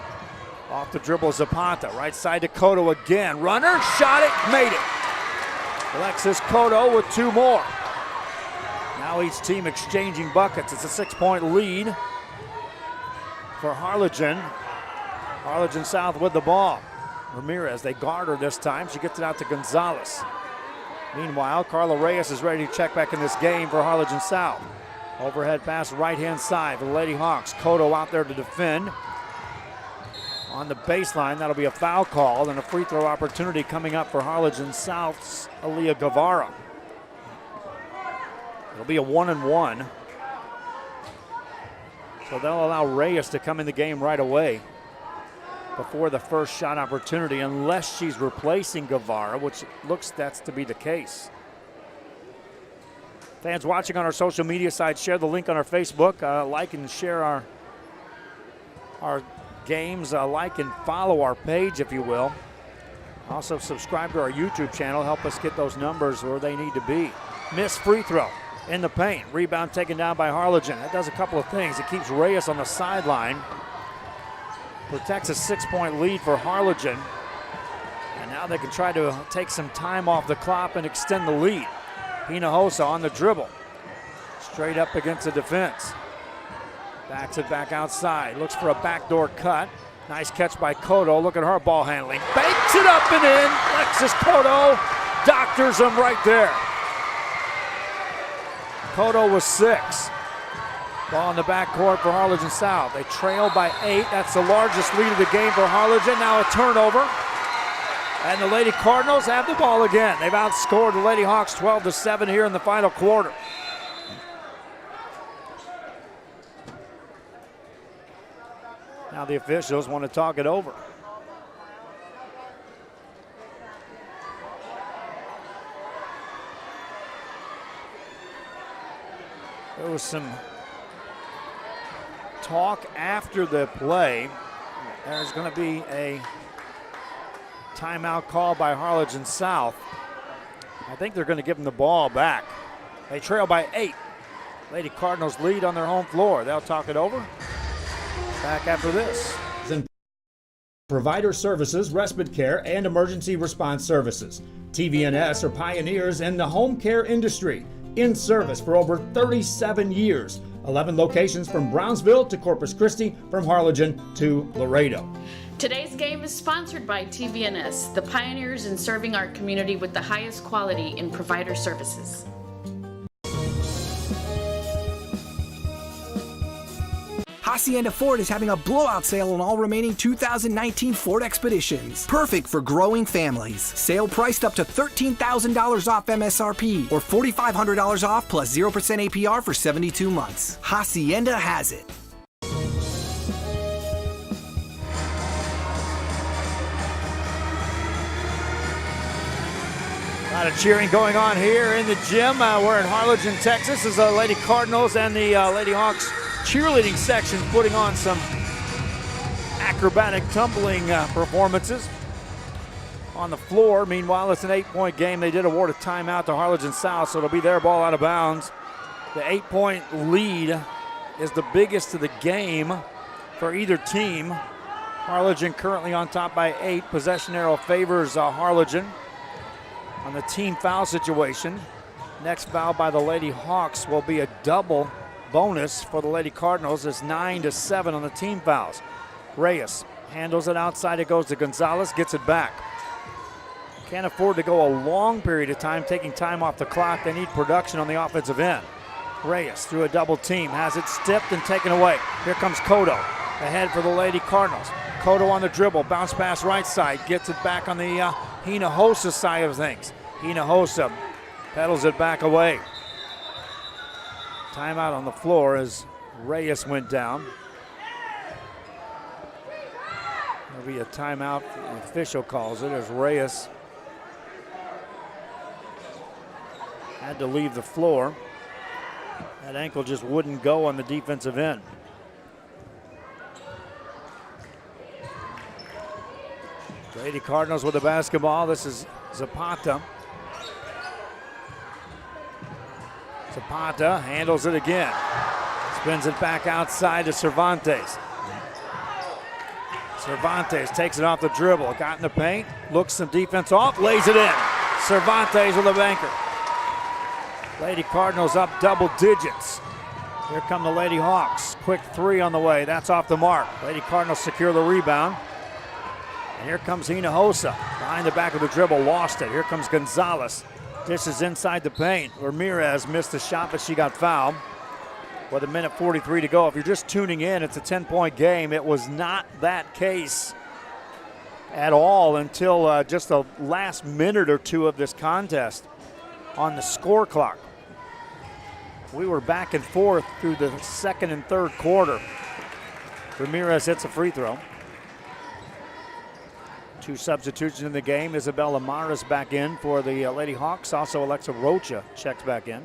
Off the dribble, Zapata. Right side to Cotto again. Runner, shot it, made it. Alexis Cotto with 2 more. Now each team exchanging buckets. It's a 6-point lead for Harlingen. Harlingen South with the ball. Ramirez, they guard her this time. She gets it out to Gonzalez. Meanwhile, Carla Reyes is ready to check back in this game for Harlingen South. Overhead pass right-hand side for the Lady Hawks. Cotto out there to defend. On the baseline, that'll be a foul call and a free throw opportunity coming up for Harlingen South's Aaliyah Guevara. It'll be a 1-and-1. So they'll allow Reyes to come in the game right away. before the first shot opportunity, unless she's replacing Guevara, which looks that's to be the case. Fans watching on our social media site, share the link on our Facebook. Like and share our games. Like and follow our page, if you will. Also subscribe to our YouTube channel. Help us get those numbers where they need to be. Missed free throw in the paint. Rebound taken down by Harlingen. That does a couple of things. It keeps Reyes on the sideline. Protects a 6-point lead for Harlingen. And now they can try to take some time off the clock and extend the lead. Hinojosa on the dribble. Straight up against the defense. Backs it back outside. Looks for a backdoor cut. Nice catch by Cotto. Look at her ball handling. Banks it up and in. Alexis Cotto doctors him right there. Cotto was 6. Ball in the backcourt for Harlingen South. They trail by 8. That's the largest lead of the game for Harlingen. Now a turnover. And the Lady Cardinals have the ball again. They've outscored the Lady Hawks 12-7 here in the final quarter. Now the officials want to talk it over. There was some talk after the play. There's going to be a timeout call by Harlingen South. I think they're going to give them the ball back. They trail by 8. Lady Cardinals lead on their home floor. They'll talk it over. Back after this. Provider services, respite care, and emergency response services. TVNS are pioneers in the home care industry, in service for over 37 years. 11 locations from Brownsville to Corpus Christi, from Harlingen to Laredo. Today's game is sponsored by TVNS, the pioneers in serving our community with the highest quality in provider services. Hacienda Ford is having a blowout sale on all remaining 2019 Ford Expeditions. Perfect for growing families. Sale priced up to $13,000 off MSRP or $4,500 off plus 0% APR for 72 months. Hacienda has it. A lot of cheering going on here in the gym. We're in Harlingen, Texas, as the Lady Cardinals and the Lady Hawks cheerleading section putting on some acrobatic tumbling performances on the floor. Meanwhile, it's an 8-point game. They did award a timeout to Harlingen South, so it'll be their ball out of bounds. The 8-point lead is the biggest of the game for either team. Harlingen currently on top by 8. Possession arrow favors Harlingen on the team foul situation. Next foul by the Lady Hawks will be a double bonus for the Lady Cardinals. It's 9-7 on the team fouls. Reyes handles it outside. It goes to Gonzalez, gets it back. Can't afford to go a long period of time taking time off the clock. They need production on the offensive end. Reyes through a double team, has it stipped and taken away. Here comes Cotto ahead for the Lady Cardinals. Cotto on the dribble, bounce pass right side, gets it back on the Hinojosa side of things. Hinojosa pedals it back away. Timeout on the floor as Reyes went down. There'll be a timeout, the official calls it, as Reyes had to leave the floor. That ankle just wouldn't go on the defensive end. Lady Cardinals with the basketball. This is Zapata. Zapata handles it again. Spins it back outside to Cervantes. Cervantes takes it off the dribble. Got in the paint. Looks some defense off. Lays it in. Cervantes with a banker. Lady Cardinals up double digits. Here come the Lady Hawks. Quick 3 on the way. That's off the mark. Lady Cardinals secure the rebound. And here comes Hinojosa. Behind the back of the dribble. Lost it. Here comes Gonzalez. Dishes inside the paint. Ramirez missed the shot, but she got fouled. With 1:43 to go. If you're just tuning in, it's a 10-point game. It was not that case at all until just the last minute or two of this contest on the score clock. We were back and forth through the second and third quarter. Ramirez hits a free throw. 2 substitutions in the game. Isabella Maris back in for the Lady Hawks. Also Alexa Rocha checks back in.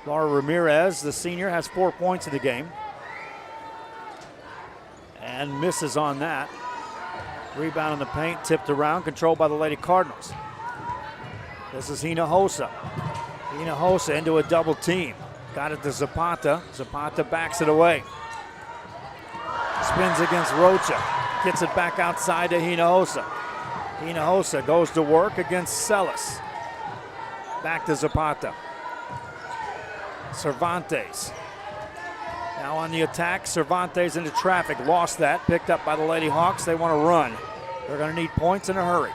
Laura Ramirez, the senior, has 4 points in the game. And misses on that. Rebound in the paint, tipped around, controlled by the Lady Cardinals. This is Hinojosa. Hinojosa into a double team. Got it to Zapata. Zapata backs it away. Spins against Rocha. Gets it back outside to Hinojosa. Hinojosa goes to work against Celis. Back to Zapata. Cervantes. Now on the attack, Cervantes into traffic. Lost that. Picked up by the Lady Hawks. They want to run. They're going to need points in a hurry.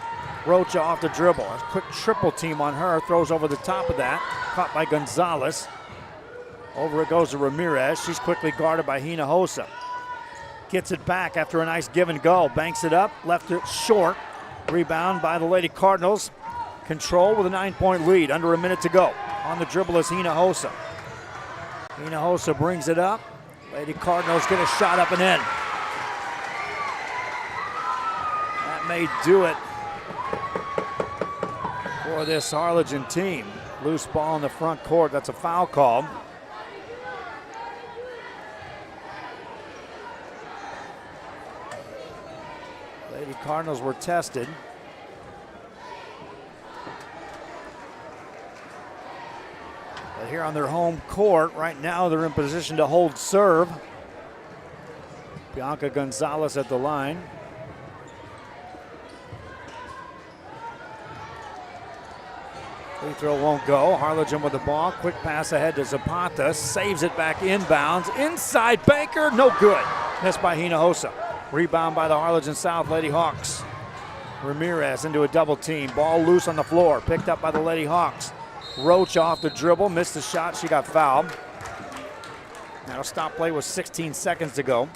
Rocha off the dribble. A quick triple team on her. Throws over the top of that. Caught by Gonzalez. Over it goes to Ramirez. She's quickly guarded by Hinojosa. Gets it back after a nice give and go. Banks it up. Left it short. Rebound by the Lady Cardinals. Control with a 9-point lead. Under a minute to go. On the dribble is Hinojosa. Hinojosa brings it up. Lady Cardinals get a shot up and in. That may do it for this Harlingen team. Loose ball in the front court. That's a foul call. Lady Cardinals were tested. But here on their home court, right now they're in position to hold serve. Bianca Gonzalez at the line. Free throw won't go. Harlingen with the ball. Quick pass ahead to Zapata. Saves it back inbounds. Inside Baker. No good. Missed by Hinojosa. Rebound by the Harlingen South Lady Hawks. Ramirez into a double team. Ball loose on the floor. Picked up by the Lady Hawks. Roach off the dribble. Missed the shot. She got fouled. Now stop play with 16 seconds to go.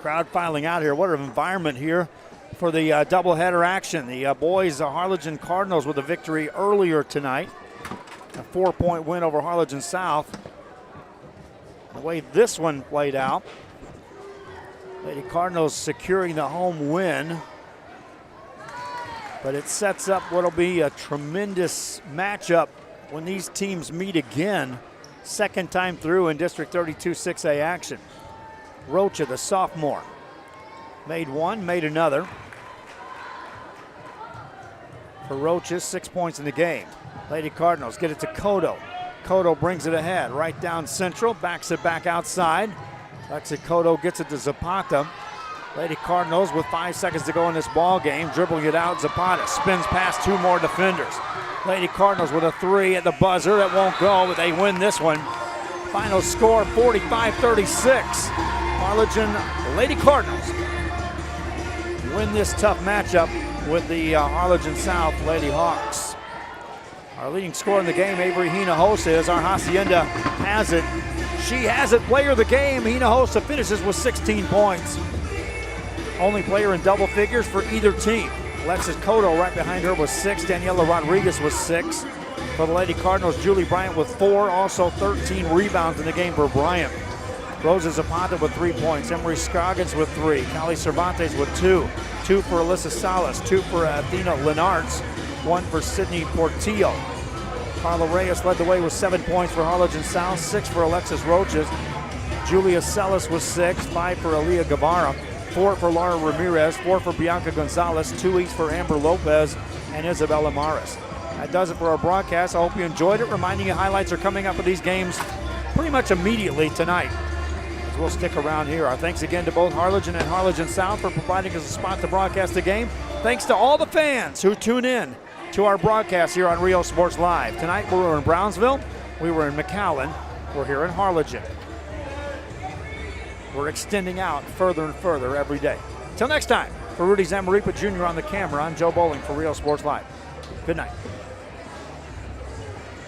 Crowd filing out here. What an environment here for the doubleheader action. The boys, Harlingen Cardinals, with a victory earlier tonight. A 4-point win over Harlingen South. The way this one played out, Lady Cardinals securing the home win. But it sets up what will be a tremendous matchup when these teams meet again. Second time through in District 32 6A action. Rocha, the sophomore, made one, made another. For Rocha, 6 points in the game. Lady Cardinals get it to Cotto. Cotto brings it ahead, right down central, backs it back outside. Lexi Cotto gets it to Zapata. Lady Cardinals with 5 seconds to go in this ball game, dribbling it out. Zapata spins past 2 more defenders. Lady Cardinals with a 3 at the buzzer. That won't go, but they win this one. Final score 45-36. Harlingen Lady Cardinals win this tough matchup with the Harlingen South Lady Hawks. Our leading scorer in the game, Avery Hinojosa, is our Hacienda has it. She has it, player of the game. Hinojosa finishes with 16 points. Only player in double figures for either team. Alexis Cotto right behind her with 6. Daniela Rodriguez with 6. For the Lady Cardinals, Julie Bryant with 4. Also 13 rebounds in the game for Bryant. Rosa Zapata with 3 points. Emery Scoggins with 3. Callie Cervantes with 2. 2 for Alyssa Salas. 2 for Athena Lenartz. 1 for Sydney Portillo. Carla Reyes led the way with 7 points for Harlingen South. 6 for Alexis Roches. Julia Celis with 6. 5 for Aaliyah Guevara. 4 for Laura Ramirez, 4 for Bianca Gonzalez, 2 each for Amber Lopez and Isabella Maris. That does it for our broadcast. I hope you enjoyed it. Reminding you, highlights are coming up of these games pretty much immediately tonight, as we'll stick around here. Our thanks again to both Harlingen and Harlingen South for providing us a spot to broadcast the game. Thanks to all the fans who tune in to our broadcast here on Rio Sports Live. Tonight we were in Brownsville, we were in McAllen, we're here in Harlingen. We're extending out further and further every day. Till next time, for Rudy Zamaripa Jr. on the camera, I'm Joe Bowling for Real Sports Live. Good night.